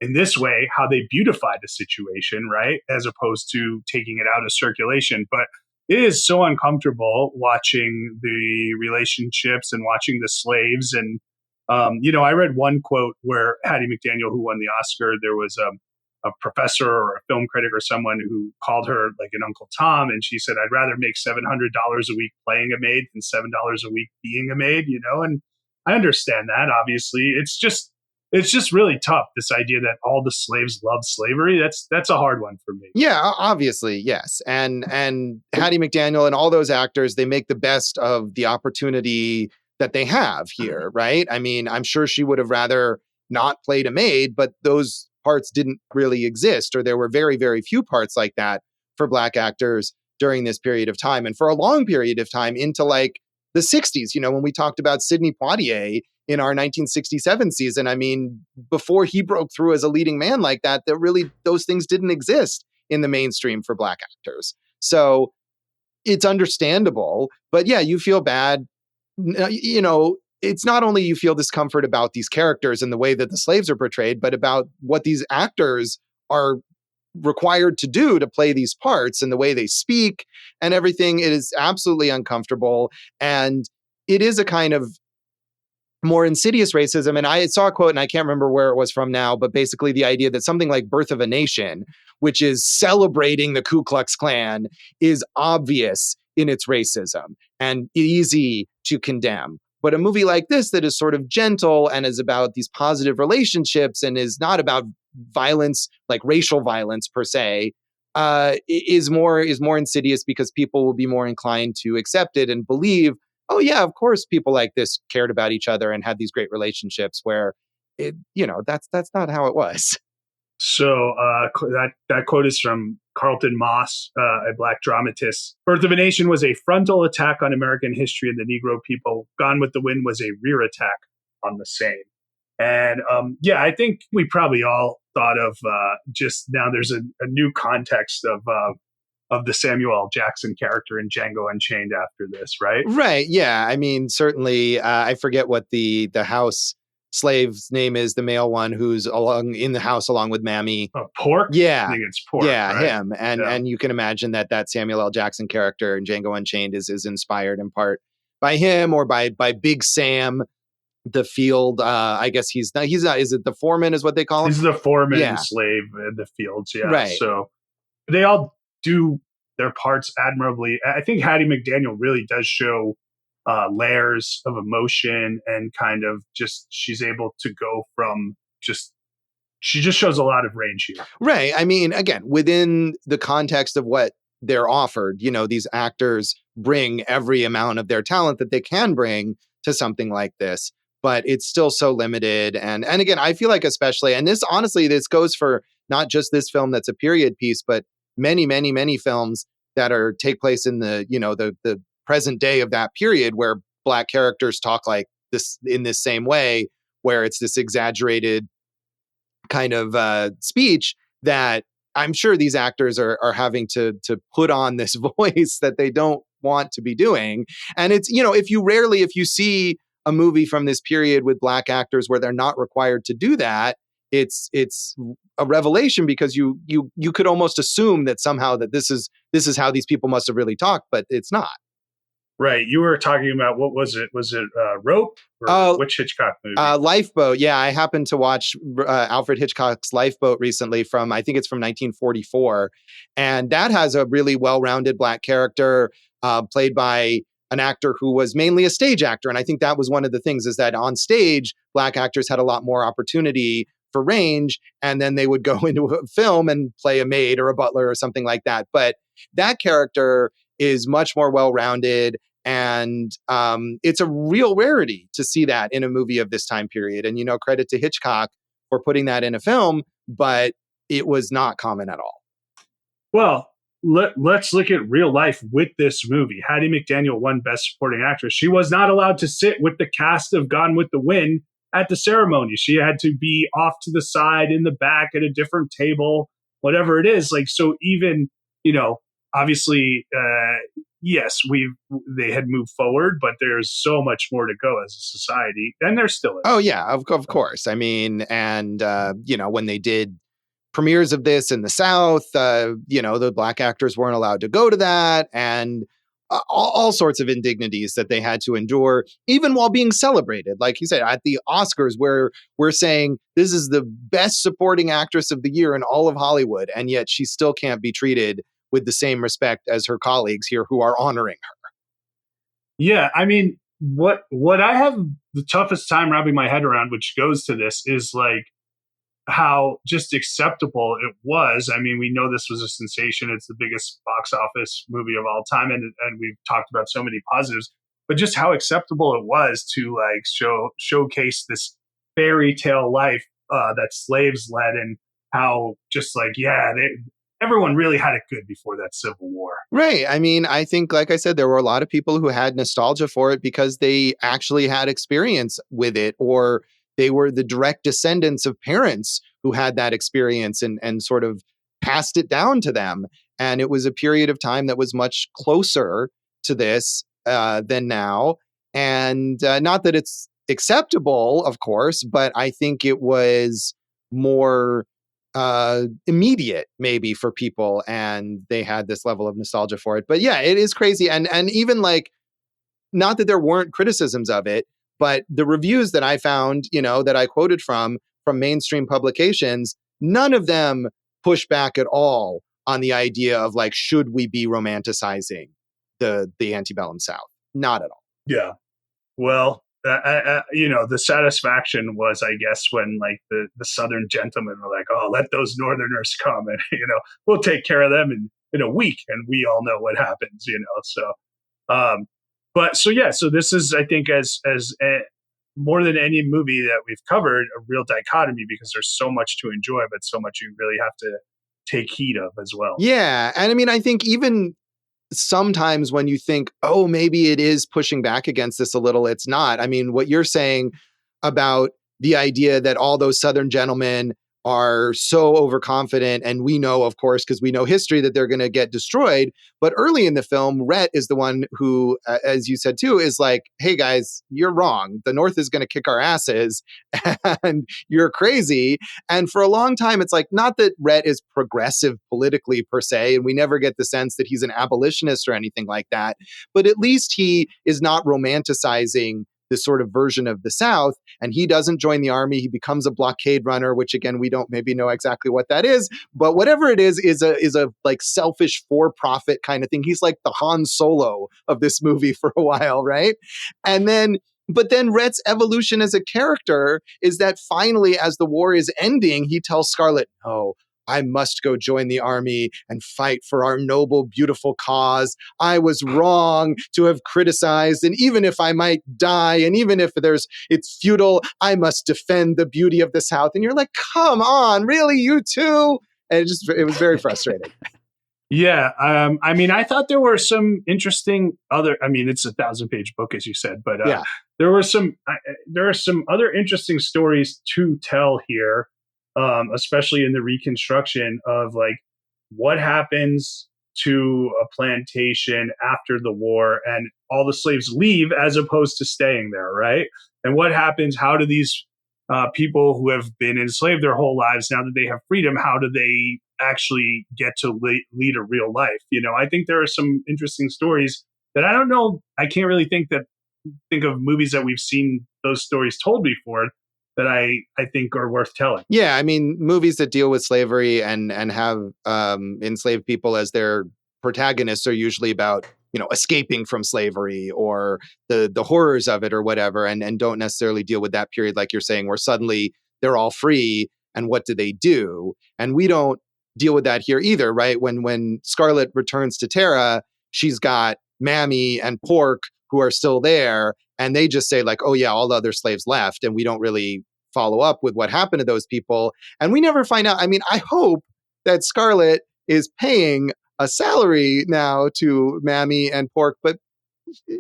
in this way, how they beautify the situation, right? As opposed to taking it out of circulation. But it is so uncomfortable watching the relationships and watching the slaves. And, I read one quote where Hattie McDaniel, who won the Oscar, there was a professor or a film critic or someone who called her like an Uncle Tom. And she said, I'd rather make $700 a week playing a maid than $7 a week being a maid, and I understand that. Obviously, it's just really tough, this idea that all the slaves love slavery. That's a hard one for me. Yeah, obviously, yes. And Hattie McDaniel and all those actors, they make the best of the opportunity that they have here, right? I mean, I'm sure she would have rather not played a maid, but those parts didn't really exist, or there were very, very few parts like that for Black actors during this period of time. And for a long period of time into like the 60s, when we talked about Sidney Poitier in our 1967 season, I mean, before he broke through as a leading man like that, those things didn't exist in the mainstream for Black actors. So it's understandable, but yeah, you feel bad. It's not only you feel discomfort about these characters and the way that the slaves are portrayed, but about what these actors are required to do to play these parts and the way they speak and everything. It is absolutely uncomfortable. And it is a kind of more insidious racism. And I saw a quote, and I can't remember where it was from now, but basically the idea that something like Birth of a Nation, which is celebrating the Ku Klux Klan, is obvious in its racism and easy to condemn. But a movie like this that is sort of gentle and is about these positive relationships and is not about violence, like racial violence per se, is more insidious because people will be more inclined to accept it and believe, oh yeah, of course people like this cared about each other and had these great relationships, where that's not how it was. So that quote is from Carlton Moss, a Black dramatist. Birth of a Nation was a frontal attack on American history and the Negro people. Gone with the Wind was a rear attack on the same. And I think we probably all thought of just now there's a new context of the Samuel L. Jackson character in Django Unchained after this, right? Right. Yeah. I mean, certainly, I forget what the house slave's name is, the male one who's along in the house along with Mammy. Pork? Yeah. I think it's Pork. Yeah, right? him. And you can imagine that Samuel L. Jackson character in Django Unchained is inspired in part by him or by Big Sam, the field. I guess he's not, is it the foreman is what they call him? He's the foreman slave in the fields. Yeah. Right. So they all do their parts admirably. I think Hattie McDaniel really does show layers of emotion and kind of just, she's able to go from she just shows a lot of range here. Right. I mean, again, within the context of what they're offered, these actors bring every amount of their talent that they can bring to something like this, but it's still so limited. And again, I feel like especially, and this honestly, this goes for not just this film that's a period piece, but many, many, many films that take place in the, the present day of that period where Black characters talk like this in this same way, where it's this exaggerated kind of speech that I'm sure these actors are having to put on this voice that they don't want to be doing. And it's, if you see a movie from this period with Black actors where they're not required to do that, it's a revelation, because you could almost assume that somehow that this is how these people must have really talked, but it's not. Right. You were talking about, what was it? Was it Rope? Or which Hitchcock movie? Lifeboat. Yeah, I happened to watch Alfred Hitchcock's Lifeboat recently I think it's from 1944. And that has a really well-rounded Black character played by an actor who was mainly a stage actor. And I think that was one of the things, is that on stage, Black actors had a lot more opportunity for range, and then they would go into a film and play a maid or a butler or something like that. But that character is much more well-rounded, and it's a real rarity to see that in a movie of this time period. And, credit to Hitchcock for putting that in a film, but it was not common at all. Well, let's look at real life with this movie. Hattie McDaniel won Best Supporting Actress. She was not allowed to sit with the cast of Gone with the Wind at the ceremony. She had to be off to the side in the back at a different table, whatever it is. Like, so even, obviously, yes, they had moved forward, but there's so much more to go as a society, and there still is. Oh yeah, of course. I mean, and when they did premieres of this in the South, the Black actors weren't allowed to go to that, and all sorts of indignities that they had to endure, even while being celebrated. Like you said, at the Oscars, where we're saying this is the best supporting actress of the year in all of Hollywood, and yet she still can't be treated with the same respect as her colleagues here who are honoring her. Yeah, I mean, what I have the toughest time wrapping my head around, which goes to this, is like how just acceptable it was. I mean, we know this was a sensation. It's the biggest box office movie of all time, and we've talked about so many positives, but just how acceptable it was to like showcase this fairy tale life that slaves led, and how just like, everyone really had it good before that Civil War. Right. I mean, I think, like I said, there were a lot of people who had nostalgia for it because they actually had experience with it, or they were the direct descendants of parents who had that experience and sort of passed it down to them. And it was a period of time that was much closer to this than now. And not that it's acceptable, of course, but I think it was more immediate maybe for people, and they had this level of nostalgia for it. But yeah, it is crazy. And even like, not that there weren't criticisms of it, but the reviews that I found, that I quoted from mainstream publications, none of them push back at all on the idea of like, should we be romanticizing the antebellum South? Not at all. Yeah. Well, the satisfaction was, I guess, when like the Southern gentlemen were like, oh, let those Northerners come, and we'll take care of them in a week, and we all know what happens, So this is, I think, as more than any movie that we've covered, a real dichotomy, because there's so much to enjoy, but so much you really have to take heed of as well. Yeah, and I mean, I think even sometimes when you think, oh, maybe it is pushing back against this a little, it's not. I mean, what you're saying about the idea that all those Southern gentlemen are so overconfident. And we know, of course, because we know history, that they're going to get destroyed. But early in the film, Rhett is the one who, as you said too, is like, hey guys, you're wrong. The North is going to kick our asses and you're crazy. And for a long time, it's like, not that Rhett is progressive politically per se, and we never get the sense that he's an abolitionist or anything like that. But at least he is not romanticizing this sort of version of the South, and he doesn't join the army. He becomes a blockade runner, which again, we don't maybe know exactly what that is, but whatever it is a like selfish for-profit kind of thing. He's like the Han Solo of this movie for a while, right? But then Rhett's evolution as a character is that finally, as the war is ending, he tells Scarlett, no, I must go join the army and fight for our noble, beautiful cause. I was wrong to have criticized, and even if I might die, and even if it's futile, I must defend the beauty of the South. And you're like, come on, really, you too? And it was very frustrating. Yeah. I mean, I thought there were some interesting it's a 1,000-page book, as you said, but yeah. there are some other interesting stories to tell here. Especially in the reconstruction of like what happens to a plantation after the war and all the slaves leave as opposed to staying there, right? And what happens, how do these people who have been enslaved their whole lives, now that they have freedom, how do they actually get to lead a real life? I think there are some interesting stories that I don't know, I can't really think of movies that we've seen those stories told before that I think are worth telling. Yeah, I mean, movies that deal with slavery and have enslaved people as their protagonists are usually about, escaping from slavery or the horrors of it or whatever, and don't necessarily deal with that period, like you're saying, where suddenly they're all free and what do they do? And we don't deal with that here either, right? When Scarlett returns to Tara, she's got Mammy and Pork who are still there, and they just say like, oh yeah, all the other slaves left, and we don't really follow up with what happened to those people. And we never find out. I mean, I hope that Scarlett is paying a salary now to Mammy and Pork, but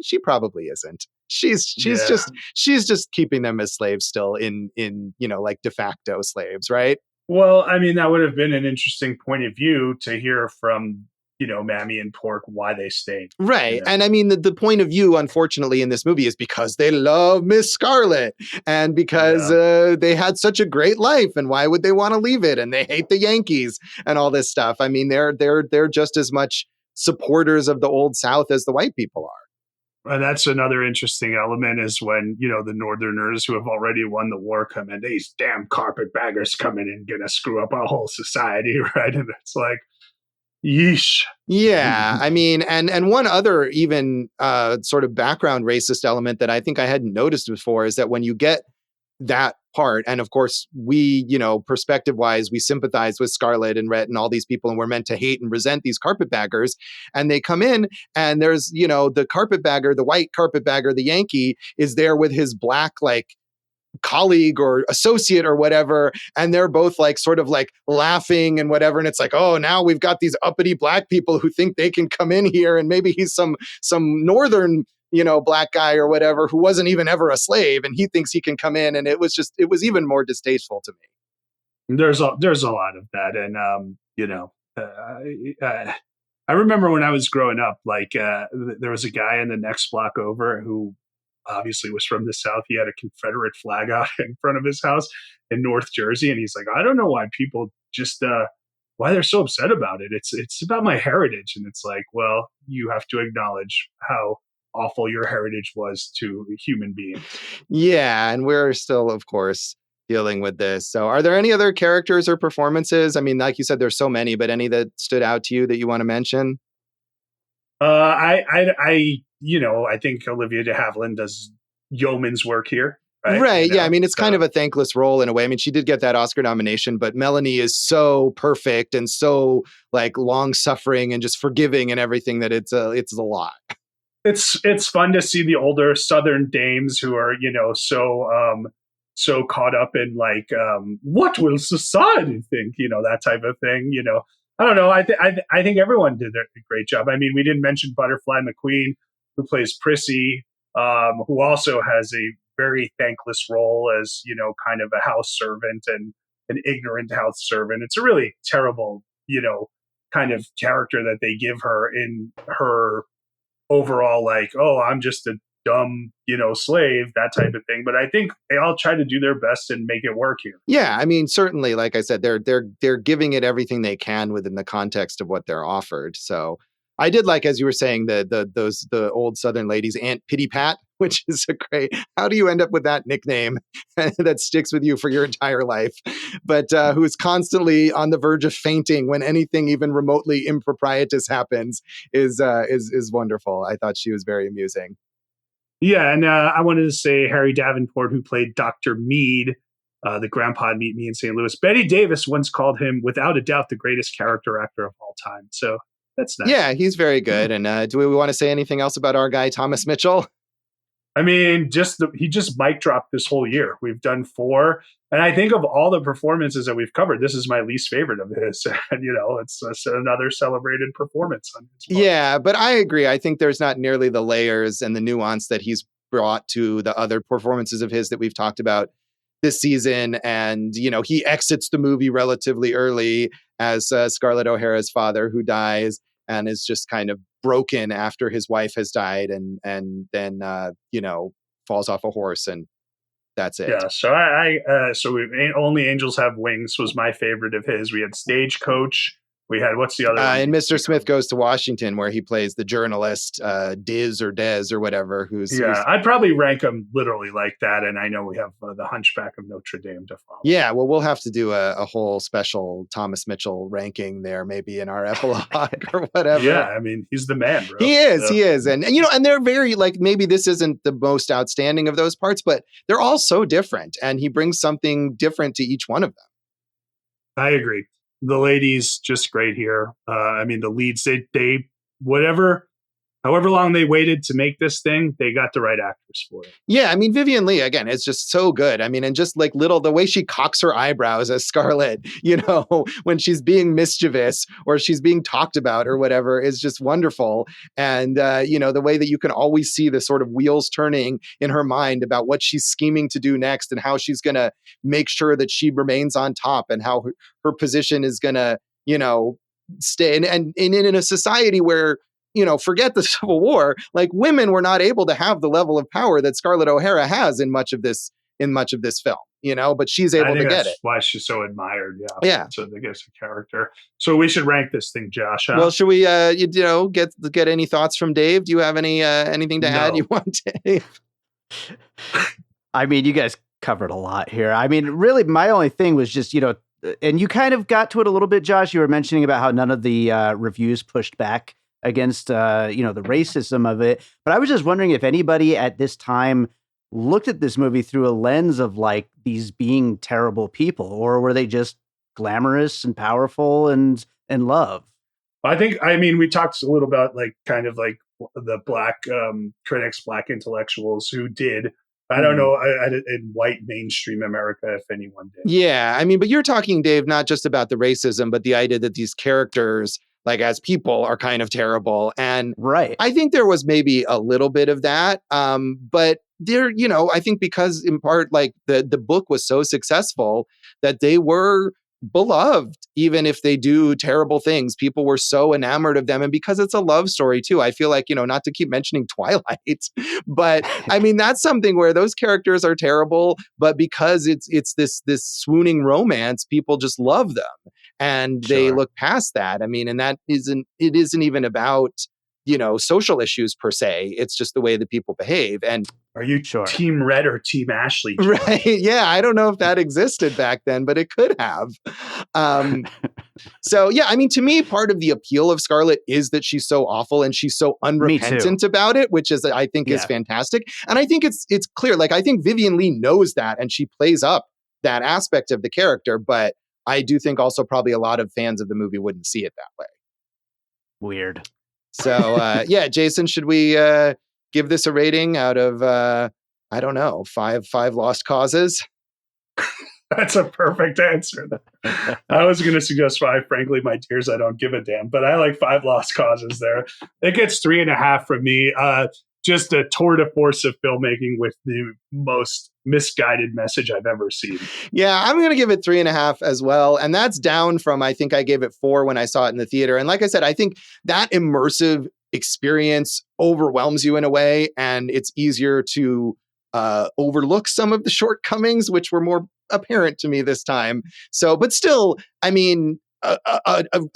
she probably isn't. She's just keeping them as slaves still in like de facto slaves, right? Well, I mean, that would have been an interesting point of view to hear from Mammy and Pork why they stayed. Right. And I mean, the point of view, unfortunately, in this movie is because they love Miss Scarlett and because they had such a great life, and why would they want to leave it? And they hate the Yankees and all this stuff. I mean, they're just as much supporters of the Old South as the white people are. And that's another interesting element is when, the Northerners who have already won the war come in, these damn carpetbaggers come in and gonna screw up our whole society, right? And it's like, yeesh. Yeah, I mean, and one other even sort of background racist element that I think I hadn't noticed before is that when you get that part, and of course we, perspective-wise, we sympathize with Scarlett and Rhett and all these people, and we're meant to hate and resent these carpetbaggers, and they come in, and there's, the carpetbagger, the white carpetbagger, the Yankee, is there with his black, like, colleague or associate or whatever, and they're both like sort of like laughing and whatever, and it's like, oh, now we've got these uppity black people who think they can come in here, and maybe he's some northern black guy or whatever who wasn't even ever a slave, and he thinks he can come in, and it was even more distasteful to me. There's a lot of that, and I remember when I was growing up, like there was a guy in the next block over who obviously was from the South. He had a Confederate flag out in front of his house in North Jersey. And he's like, I don't know why people just, why they're so upset about it. It's about my heritage. And it's like, well, you have to acknowledge how awful your heritage was to human beings. Yeah. And we're still, of course, dealing with this. So are there any other characters or performances? I mean, like you said, there's so many, but any that stood out to you that you want to mention? I think Olivia de Havilland does yeoman's work here. Right. Yeah. I mean, it's kind of a thankless role in a way. I mean, she did get that Oscar nomination, but Melanie is so perfect and so like long suffering and just forgiving and everything that it's a lot. It's fun to see the older Southern dames who are, so caught up in like, what will society think? That type of thing, I don't know. I think everyone did a great job. I mean, we didn't mention Butterfly McQueen, who plays Prissy, who also has a very thankless role as, kind of a house servant and an ignorant house servant. It's a really terrible, kind of character that they give her in her overall, like, oh, I'm just a dumb, slave, that type of thing. But I think they all try to do their best and make it work here. Yeah, I mean, certainly, like I said, they're giving it everything they can within the context of what they're offered. So I did like, as you were saying, the old Southern ladies, Aunt Pity Pat, which is a great. How do you end up with that nickname that sticks with you for your entire life? But who is constantly on the verge of fainting when anything even remotely improprietous happens is wonderful. I thought she was very amusing. Yeah, and I wanted to say Harry Davenport, who played Dr. Mead, the grandpa in Meet Me in St. Louis. Betty Davis once called him, without a doubt, the greatest character actor of all time. So that's nice. Yeah, he's very good. And do we want to say anything else about our guy, Thomas Mitchell? I mean, he just mic dropped this whole year. We've done 4. And I think of all the performances that we've covered, this is my least favorite of his. And, it's another celebrated performance on his part. Yeah, but I agree. I think there's not nearly the layers and the nuance that he's brought to the other performances of his that we've talked about this season. And, he exits the movie relatively early as Scarlett O'Hara's father, who dies and is just kind of broken after his wife has died and then, falls off a horse, and that's it. Yeah. So Only Angels Have Wings was my favorite of his. We had Stagecoach. We had, what's the other one? And Mr. Smith Goes to Washington, where he plays the journalist, Diz or Dez or whatever. I'd probably rank him literally like that. And I know we have the Hunchback of Notre Dame to follow. Yeah, well, we'll have to do a whole special Thomas Mitchell ranking there, maybe in our epilogue or whatever. Yeah, I mean, he's the man, bro. He is. And they're very, like, maybe this isn't the most outstanding of those parts, but they're all so different. And he brings something different to each one of them. I agree. The ladies just great here. I mean, the leads, they however long they waited to make this thing, they got the right actors for it. Yeah, I mean, Vivien Leigh, again, is just so good. I mean, and just like the way she cocks her eyebrows as Scarlett, when she's being mischievous or she's being talked about or whatever is just wonderful. And, the way that you can always see the sort of wheels turning in her mind about what she's scheming to do next and how she's going to make sure that she remains on top and how her position is going to, stay. And in a society where, forget the Civil War, like women were not able to have the level of power that Scarlett O'Hara has in much of this film, but she's able to get it. That's why she's so admired. Yeah. So I guess a character. So we should rank this thing, Josh. Huh? Well, should we, get any thoughts from Dave? Do you have anything to add you want, Dave? I mean, you guys covered a lot here. I mean, really, my only thing was just, and you kind of got to it a little bit, Josh. You were mentioning about how none of the reviews pushed back against, the racism of it. But I was just wondering if anybody at this time looked at this movie through a lens of like these being terrible people, or were they just glamorous and powerful and love? I mean, we talked a little about like kind of like the black critics, black intellectuals who did. I don't know in white mainstream America if anyone did. Yeah, I mean, but you're talking, Dave, not just about the racism, but the idea that these characters, like as people, are kind of terrible. And right. I think there was maybe a little bit of that. But there, I think because in part, like the book was so successful that they were beloved, even if they do terrible things. People were so enamored of them. And because it's a love story too, I feel like, not to keep mentioning Twilight, but I mean, that's something where those characters are terrible, but because it's this swooning romance, people just love them and they look past that. I mean, and it isn't even about, social issues per se. It's just the way that people behave. And are you Team Red or Team Ashley? Right. Yeah. I don't know if that existed back then, but it could have. So, yeah, I mean, to me, part of the appeal of Scarlett is that she's so awful and she's so unrepentant about it, which is, I think, is fantastic. And I think it's clear. Like, I think Vivien Leigh knows that and she plays up that aspect of the character. But I do think also probably a lot of fans of the movie wouldn't see it that way. Weird. So, Jason, should we give this a rating out of, I don't know, five lost causes? That's a perfect answer. I was going to suggest 5. Frankly, my tears, I don't give a damn. But I like 5 lost causes there. It gets 3.5 from me. just a tour de force of filmmaking with the most misguided message I've ever seen. Yeah, I'm going to give it 3.5 as well. And that's down from, I think I gave it 4 when I saw it in the theater. And like I said, I think that immersive experience overwhelms you in a way, and it's easier to overlook some of the shortcomings, which were more apparent to me this time. So, but still, I mean,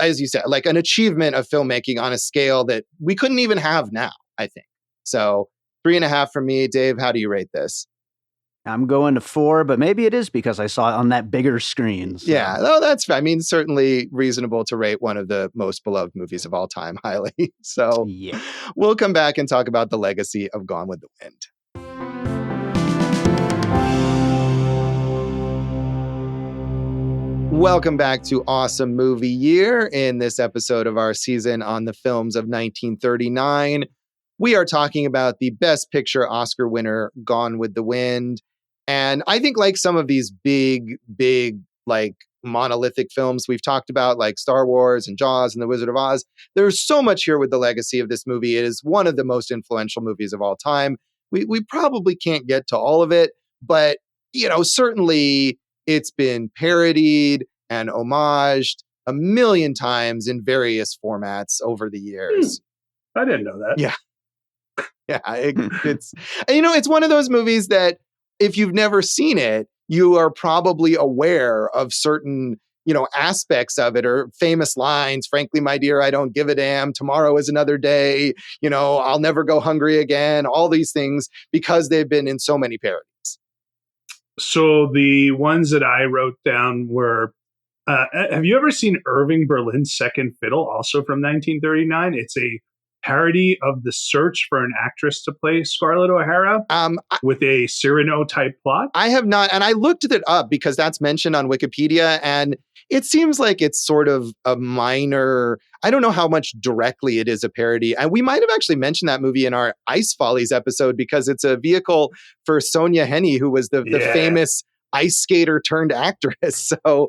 as you said, like an achievement of filmmaking on a scale that we couldn't even have now, I think. So 3.5 for me. Dave, how do you rate this? I'm going to 4, but maybe it is because I saw it on that bigger screen. So. Yeah, that's, I mean, certainly reasonable to rate one of the most beloved movies of all time highly. So yeah. We'll come back and talk about the legacy of Gone with the Wind. Welcome back to Awesome Movie Year. In this episode of our season on the films of 1939, we are talking about the Best Picture Oscar winner, Gone with the Wind. And I think like some of these big, like monolithic films we've talked about, like Star Wars and Jaws and The Wizard of Oz, there's so much here with the legacy of this movie. It is one of the most influential movies of all time. We probably can't get to all of it, but, you know, certainly it's been parodied and homaged a million times in various formats over the years. I didn't know that. Yeah. Yeah, it's, you know, it's one of those movies that if you've never seen it, you are probably aware of certain, you know, aspects of it or famous lines. Frankly, my dear, I don't give a damn. Tomorrow is another day. You know, I'll never go hungry again. All these things because they've been in so many parodies. So the ones that I wrote down were, have you ever seen Irving Berlin's Second Fiddle, also from 1939? It's a parody of the search for an actress to play Scarlett O'Hara with a Cyrano-type plot. I have not, and I looked it up because that's mentioned on Wikipedia, and it seems like it's sort of a minor, I don't know how much directly it is a parody. And we might have actually mentioned that movie in our Ice Follies episode because it's a vehicle for Sonia Henney, who was the famous ice skater turned actress. So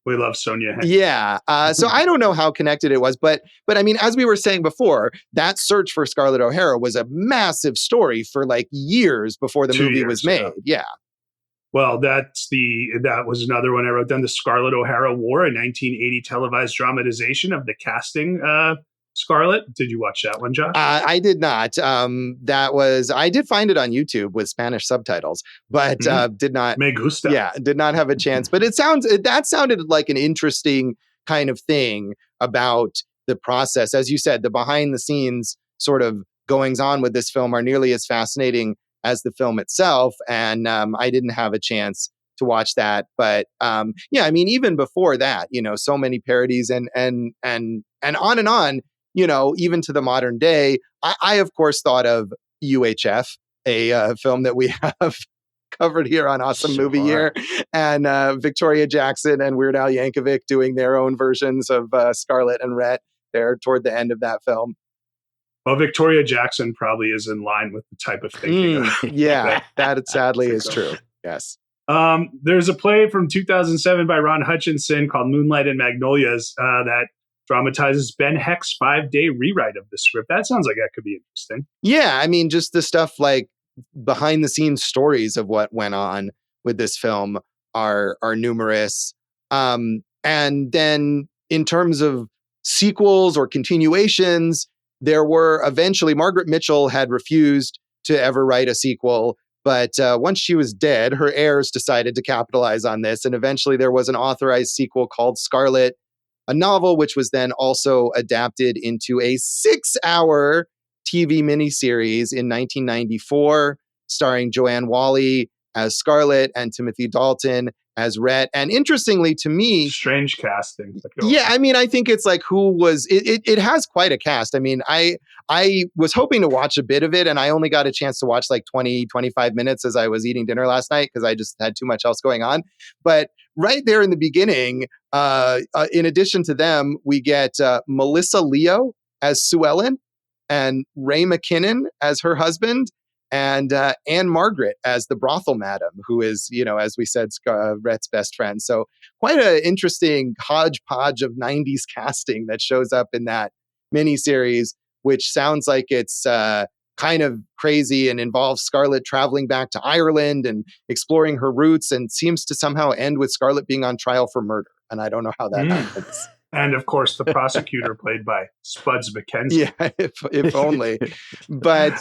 we love Sonia Henney. Yeah. So I don't know how connected it was, but I mean, as we were saying before, that search for Scarlett O'Hara was a massive story for like years before the movie was made. Yeah. Well, that was another one I wrote down. The Scarlett O'Hara War, a 1980 televised dramatization of the casting Scarlett. Did you watch that one, Josh? I did not. I did find it on YouTube with Spanish subtitles, but did not. Me gusta. Yeah, did not have a chance. But that sounded like an interesting kind of thing about the process. As you said, the behind the scenes sort of goings on with this film are nearly as fascinating as the film itself. And I didn't have a chance to watch that. But yeah, I mean, even before that, you know, so many parodies and on and on. You know, even to the modern day, I of course thought of UHF, a film that we have covered here on Awesome Movie Year, and Victoria Jackson and Weird Al Yankovic doing their own versions of Scarlett and Rhett there toward the end of that film. Well, Victoria Jackson probably is in line with the type of thinking. Yeah, that sadly is true. Yes. There's a play from 2007 by Ron Hutchinson called Moonlight and Magnolias that dramatizes Ben Heck's 5-day rewrite of the script. That sounds like that could be interesting. Yeah, I mean, just the stuff like behind the scenes stories of what went on with this film are numerous. And then in terms of sequels or continuations, there were eventually, Margaret Mitchell had refused to ever write a sequel. But once she was dead, her heirs decided to capitalize on this. And eventually there was an authorized sequel called Scarlett, a novel which was then also adapted into a 6-hour TV miniseries in 1994, starring Joanne Whalley as Scarlett and Timothy Dalton as Rhett. And interestingly to me, strange casting. Yeah, I mean, I think it's like it has quite a cast. I mean, I was hoping to watch a bit of it, and I only got a chance to watch like 20-25 minutes as I was eating dinner last night because I just had too much else going on. But right there in the beginning, in addition to them, we get Melissa Leo as Sue Ellen and Ray McKinnon as her husband, and Anne Margaret as the brothel madam, who is, you know, as we said, Rhett's best friend. So quite an interesting hodgepodge of 90s casting that shows up in that miniseries, which sounds like it's kind of crazy and involves Scarlett traveling back to Ireland and exploring her roots, and seems to somehow end with Scarlett being on trial for murder. And I don't know how that happens. And of course, the prosecutor played by Spuds MacKenzie. Yeah, if only. But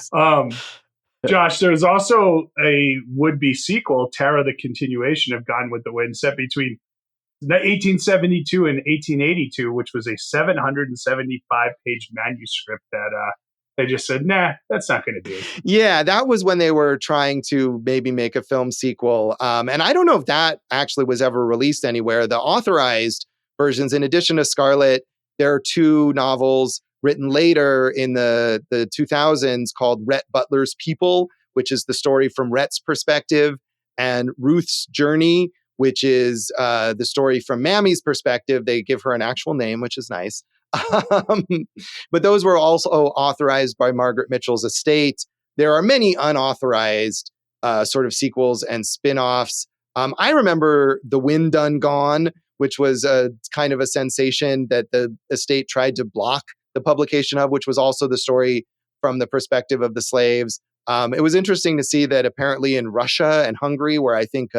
Josh, there's also a would-be sequel, Tara, the continuation of Gone with the Wind, set between 1872 and 1882, which was a 775-page manuscript that they just said, nah, that's not going to do it. Yeah, that was when they were trying to maybe make a film sequel. And I don't know if that actually was ever released anywhere. The authorized versions, in addition to Scarlett, there are 2 novels written later in the 2000s called Rhett Butler's People, which is the story from Rhett's perspective, and Ruth's Journey, which is the story from Mammy's perspective. They give her an actual name, which is nice. But those were also authorized by Margaret Mitchell's estate. There are many unauthorized sort of sequels and spin-offs. I remember The Wind Done Gone, which was kind of a sensation that the estate tried to block the publication of, which was also the story from the perspective of the slaves. It was interesting to see that apparently in Russia and Hungary, where I think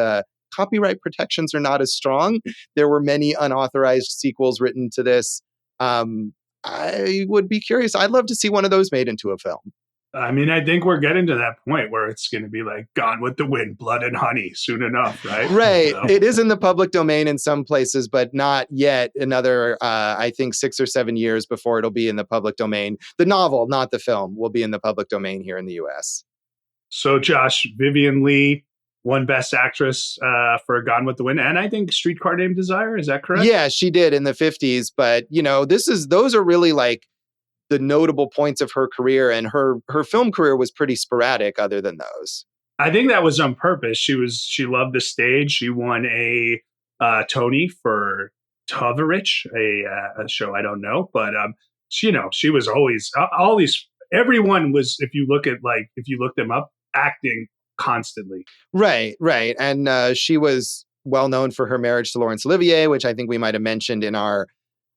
copyright protections are not as strong, there were many unauthorized sequels written to this. I would be curious. I'd love to see one of those made into a film. I mean, I think we're getting to that point where it's going to be like Gone with the Wind, Blood and Honey soon enough, right? Right. So. It is in the public domain in some places, but not yet. Another, I think, 6 or 7 years before it'll be in the public domain. The novel, not the film, will be in the public domain here in the U.S. So, Josh, Vivien Leigh won Best Actress for Gone with the Wind, and I think Streetcar Named Desire. Is that correct? Yeah, she did in the 50s. But, you know, those are really like the notable points of her career, and her film career was pretty sporadic other than those. I think that was on purpose. She loved the stage. She won a Tony for Tovarich, a show I don't know, but she was always everyone was, if you look them up, acting constantly. Right. And she was well known for her marriage to Laurence Olivier, which I think we might have mentioned in our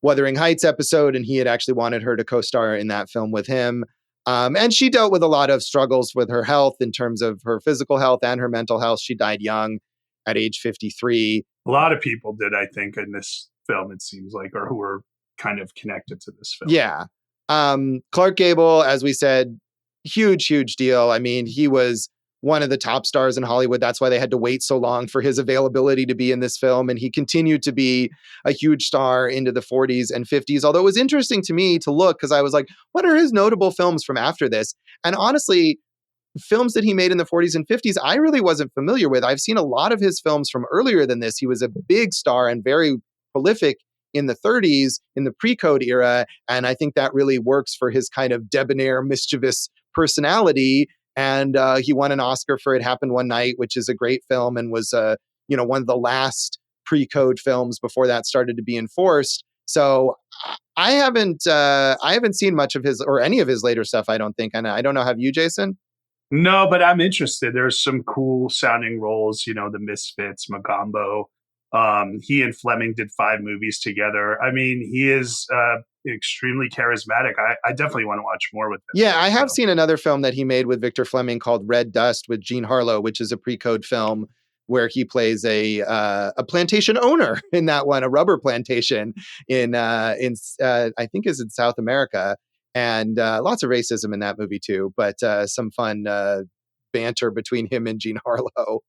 Wuthering Heights episode, and he had actually wanted her to co-star in that film with him. And she dealt with a lot of struggles with her health in terms of her physical health and her mental health. She died young at age 53. A lot of people did, I think, in this film, it seems like, or who were kind of connected to this film. Yeah. Clark Gable, as we said, huge deal. I mean, he was one of the top stars in Hollywood. That's why they had to wait so long for his availability to be in this film. And he continued to be a huge star into the 40s and 50s. Although it was interesting to me to look, because I was like, what are his notable films from after this? And honestly, films that he made in the 40s and 50s, I really wasn't familiar with. I've seen a lot of his films from earlier than this. He was a big star and very prolific in the 30s, in the pre-code era. And I think that really works for his kind of debonair, mischievous personality. And he won an Oscar for It Happened One Night, which is a great film and was one of the last pre-code films before that started to be enforced. So I haven't seen much of his or any of his later stuff, I don't think. And I don't know, have you, Jason? No, but I'm interested. There's some cool sounding roles, The Misfits, Magambo. He and Fleming did 5 movies together. I mean, he is extremely charismatic. I definitely want to watch more with him. Yeah, I have seen another film that he made with Victor Fleming called Red Dust with Jean Harlow, which is a pre-code film where he plays a plantation owner in that one, a rubber plantation in I think is in South America. And lots of racism in that movie too, but some fun banter between him and Jean Harlow.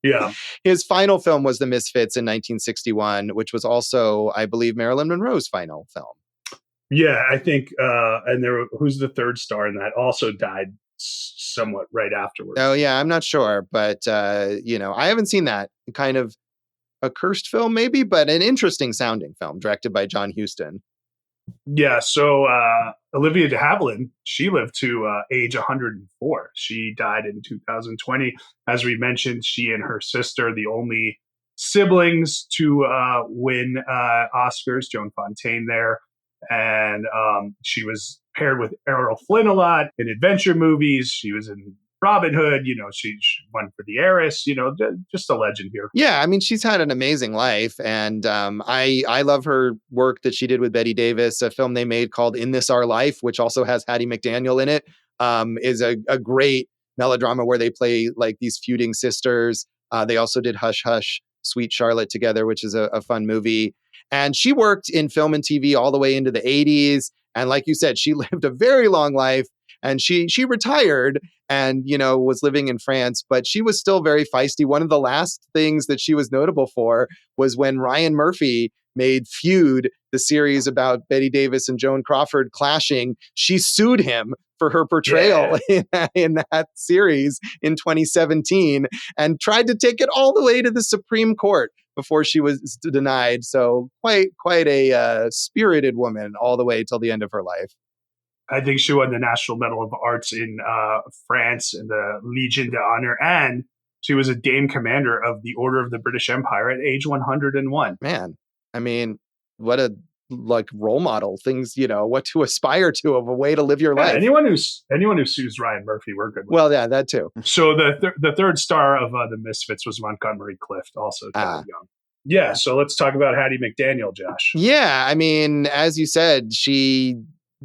Yeah. His final film was The Misfits in 1961, which was also, I believe, Marilyn Monroe's final film. Yeah, I think, and who's the third star in that also died somewhat right afterwards. Oh yeah, I'm not sure, but I haven't seen that. Kind of a cursed film maybe, but an interesting sounding film directed by John Huston. Yeah, so Olivia de Havilland, she lived to age 104. She died in 2020. As we mentioned, she and her sister, the only siblings to win Oscars, Joan Fontaine there. And she was paired with Errol Flynn a lot in adventure movies. She was in Robin Hood, she won for The Heiress, just a legend here. Yeah, I mean, she's had an amazing life. And I love her work that she did with Bette Davis, a film they made called In This Our Life, which also has Hattie McDaniel in it. is a great melodrama where they play like these feuding sisters. They also did Hush Hush, Sweet Charlotte together, which is a fun movie. And she worked in film and TV all the way into the 80s. And like you said, she lived a very long life, and she retired and, was living in France, but she was still very feisty. One of the last things that she was notable for was when Ryan Murphy made Feud, the series about Betty Davis and Joan Crawford clashing. She sued him for her portrayal in that series in 2017 and tried to take it all the way to the Supreme Court before she was denied. So quite a spirited woman all the way till the end of her life. I think she won the National Medal of Arts in France and the Legion d'Honneur, and she was a Dame Commander of the Order of the British Empire at age 101. Man, I mean, what a role model, things, what to aspire to, of a way to live your life. Anyone who sues Ryan Murphy, we're good with. Well, yeah, that too. So the third star of the Misfits was Montgomery Clift, also young. Yeah, so let's talk about Hattie McDaniel, Josh. Yeah, I mean, as you said, she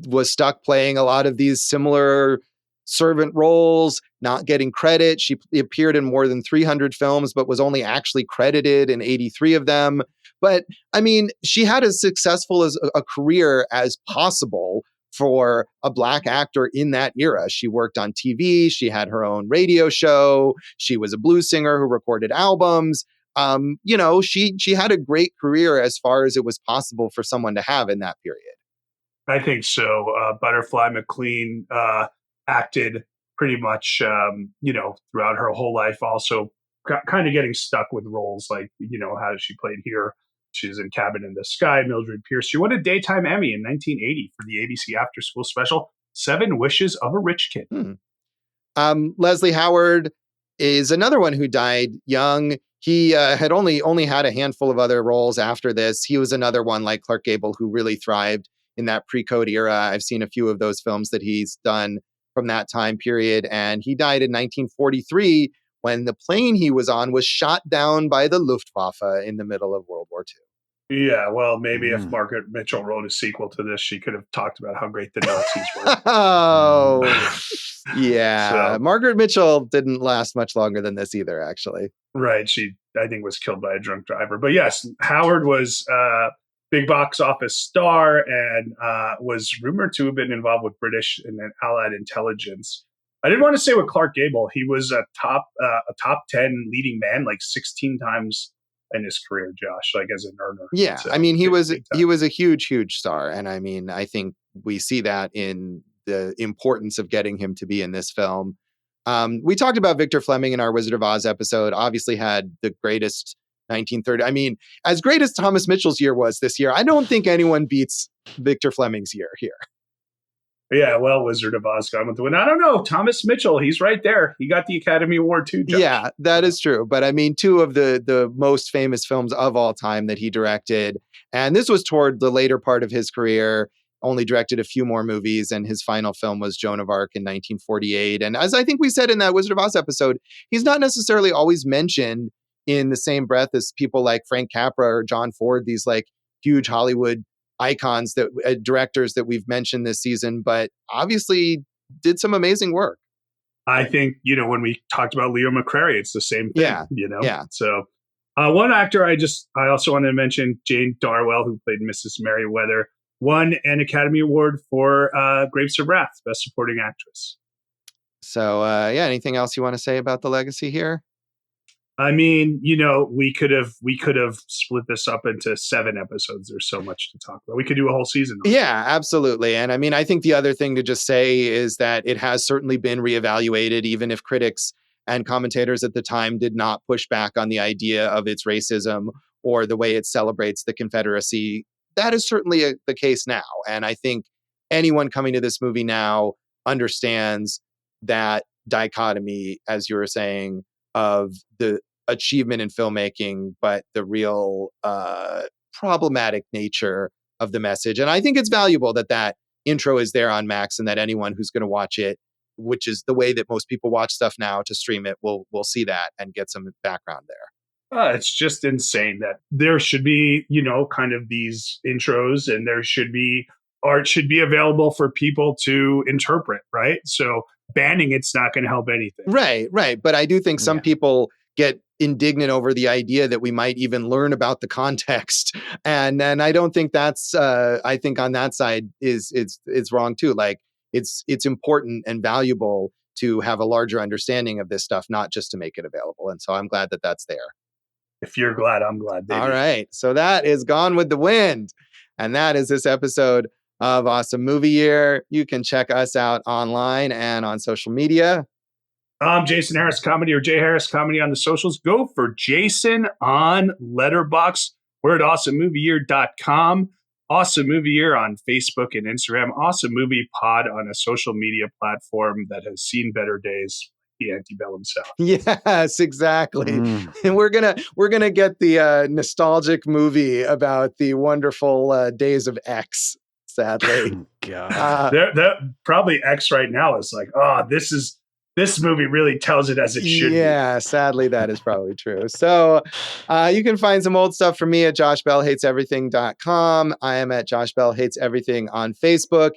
was stuck playing a lot of these similar servant roles, not getting credit. She appeared in more than 300 films, but was only actually credited in 83 of them. But I mean, she had as successful as a career as possible for a Black actor in that era. She worked on TV. She had her own radio show. She was a blues singer who recorded albums. She had a great career as far as it was possible for someone to have in that period. I think so. Butterfly McLean acted pretty much, throughout her whole life. Also, kind of getting stuck with roles like, how she played here. She's in Cabin in the Sky, Mildred Pierce. She won a Daytime Emmy in 1980 for the ABC After School special, 7 Wishes of a Rich Kid. Leslie Howard is another one who died young. He had only had a handful of other roles after this. He was another one like Clark Gable who really thrived in that pre-code era. I've seen a few of those films that he's done from that time period. And he died in 1943 when the plane he was on was shot down by the Luftwaffe in the middle of World War II. Yeah, well, maybe if Margaret Mitchell wrote a sequel to this, she could have talked about how great the Nazis were. Oh, yeah. So, Margaret Mitchell didn't last much longer than this either, actually. Right. She, I think, was killed by a drunk driver. But yes, Howard was a big box office star and was rumored to have been involved with British and Allied intelligence. I didn't want to say with Clark Gable. He was a top 10 leading man like 16 times in his career, Josh, like as an earner. Yeah, so, I mean, he was a huge star. And I mean, I think we see that in the importance of getting him to be in this film. We talked about Victor Fleming in our Wizard of Oz episode, obviously had the greatest 1930. I mean, as great as Thomas Mitchell's year was this year, I don't think anyone beats Victor Fleming's year here. Yeah, well, Wizard of Oz gone with the win. I don't know. Thomas Mitchell, he's right there. He got the Academy Award too, Josh. Yeah, that is true. But I mean, 2 of the most famous films of all time that he directed. And this was toward the later part of his career, only directed a few more movies. And his final film was Joan of Arc in 1948. And as I think we said in that Wizard of Oz episode, he's not necessarily always mentioned in the same breath as people like Frank Capra or John Ford, these like huge Hollywood icons that directors that we've mentioned this season, but obviously did some amazing work. I think, when we talked about Leo McCrary, it's the same thing, Yeah. So one actor I also wanted to mention, Jane Darwell, who played Mrs. Merriweather, won an Academy Award for Grapes of Wrath, Best Supporting Actress. So, anything else you want to say about the legacy here? I mean, we could have split this up into 7 episodes. There's so much to talk about. We could do a whole season. Yeah, absolutely. And I mean, I think the other thing to just say is that it has certainly been reevaluated, even if critics and commentators at the time did not push back on the idea of its racism or the way it celebrates the Confederacy. That is certainly the case now. And I think anyone coming to this movie now understands that dichotomy, as you were saying, of the achievement in filmmaking, but the real problematic nature of the message. And I think it's valuable that intro is there on Max and that anyone who's going to watch it, which is the way that most people watch stuff now to stream it, will see that and get some background there. It's just insane that there should be, kind of these intros and there should be art should be available for people to interpret, right? So banning it's not going to help anything. Right. But I do think some people get indignant over the idea that we might even learn about the context. And I don't think that's, I think on that side it's wrong too. Like it's important and valuable to have a larger understanding of this stuff, not just to make it available. And so I'm glad that that's there. If you're glad, I'm glad, baby. All right. So that is Gone with the Wind. And that is this episode of Awesome Movie Year. You can check us out online and on social media. I'm Jason Harris Comedy or Jay Harris Comedy on the socials. Go for Jason on Letterboxd. We're at awesomemovieyear.com. Awesome Movie Year on Facebook and Instagram. Awesome Movie Pod on a social media platform that has seen better days, the Antebellum South. Yes, exactly. And we're gonna get the nostalgic movie about the wonderful days of X. Sadly, God, probably X right now is like, this movie really tells it as it should be. Yeah, sadly, that is probably true. So you can find some old stuff from me at joshbellhateseverything.com. I am at Josh Bell Hates Everything on Facebook,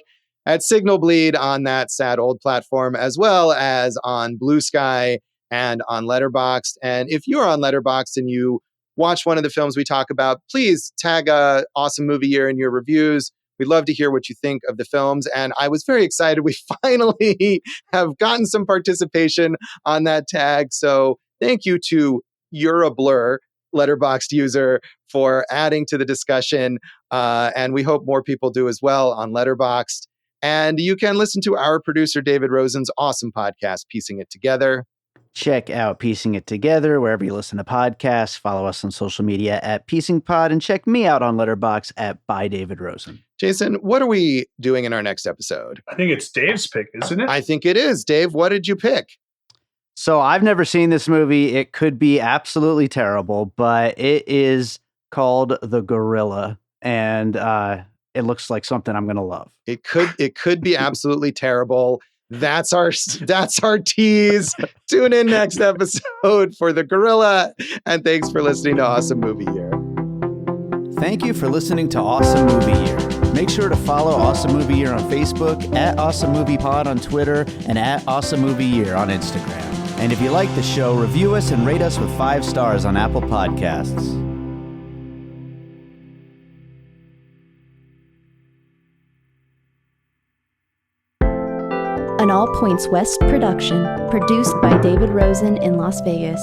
at Signal Bleed on that sad old platform, as well as on Blue Sky and on Letterboxd. And if you're on Letterboxd and you watch one of the films we talk about, please tag Awesome Movie Year in your reviews. We'd love to hear what you think of the films. And I was very excited. We finally have gotten some participation on that tag. So thank you to You're a Blur, Letterboxd user, for adding to the discussion. And we hope more people do as well on Letterboxd. And you can listen to our producer, David Rosen's awesome podcast, Piecing It Together. Check out Piecing It Together wherever you listen to podcasts. Follow us on social media at PiecingPod, and check me out on Letterboxd at By David Rosen. Jason, what are we doing in our next episode? I think it's Dave's pick, isn't it? I think it is. Dave, what did you pick? So I've never seen this movie. It could be absolutely terrible, but it is called The Gorilla, and it looks like something I'm going to love. It could be absolutely terrible. That's our tease. Tune in next episode for The Gorilla, and thanks for listening to Awesome Movie Year. Thank you for listening to Awesome Movie Year. Make sure to follow Awesome Movie Year on Facebook, at Awesome Movie Pod on Twitter, and at Awesome Movie Year on Instagram. And if you like the show, review us and rate us with 5 stars on Apple Podcasts. An All Points West production, produced by David Rosen in Las Vegas.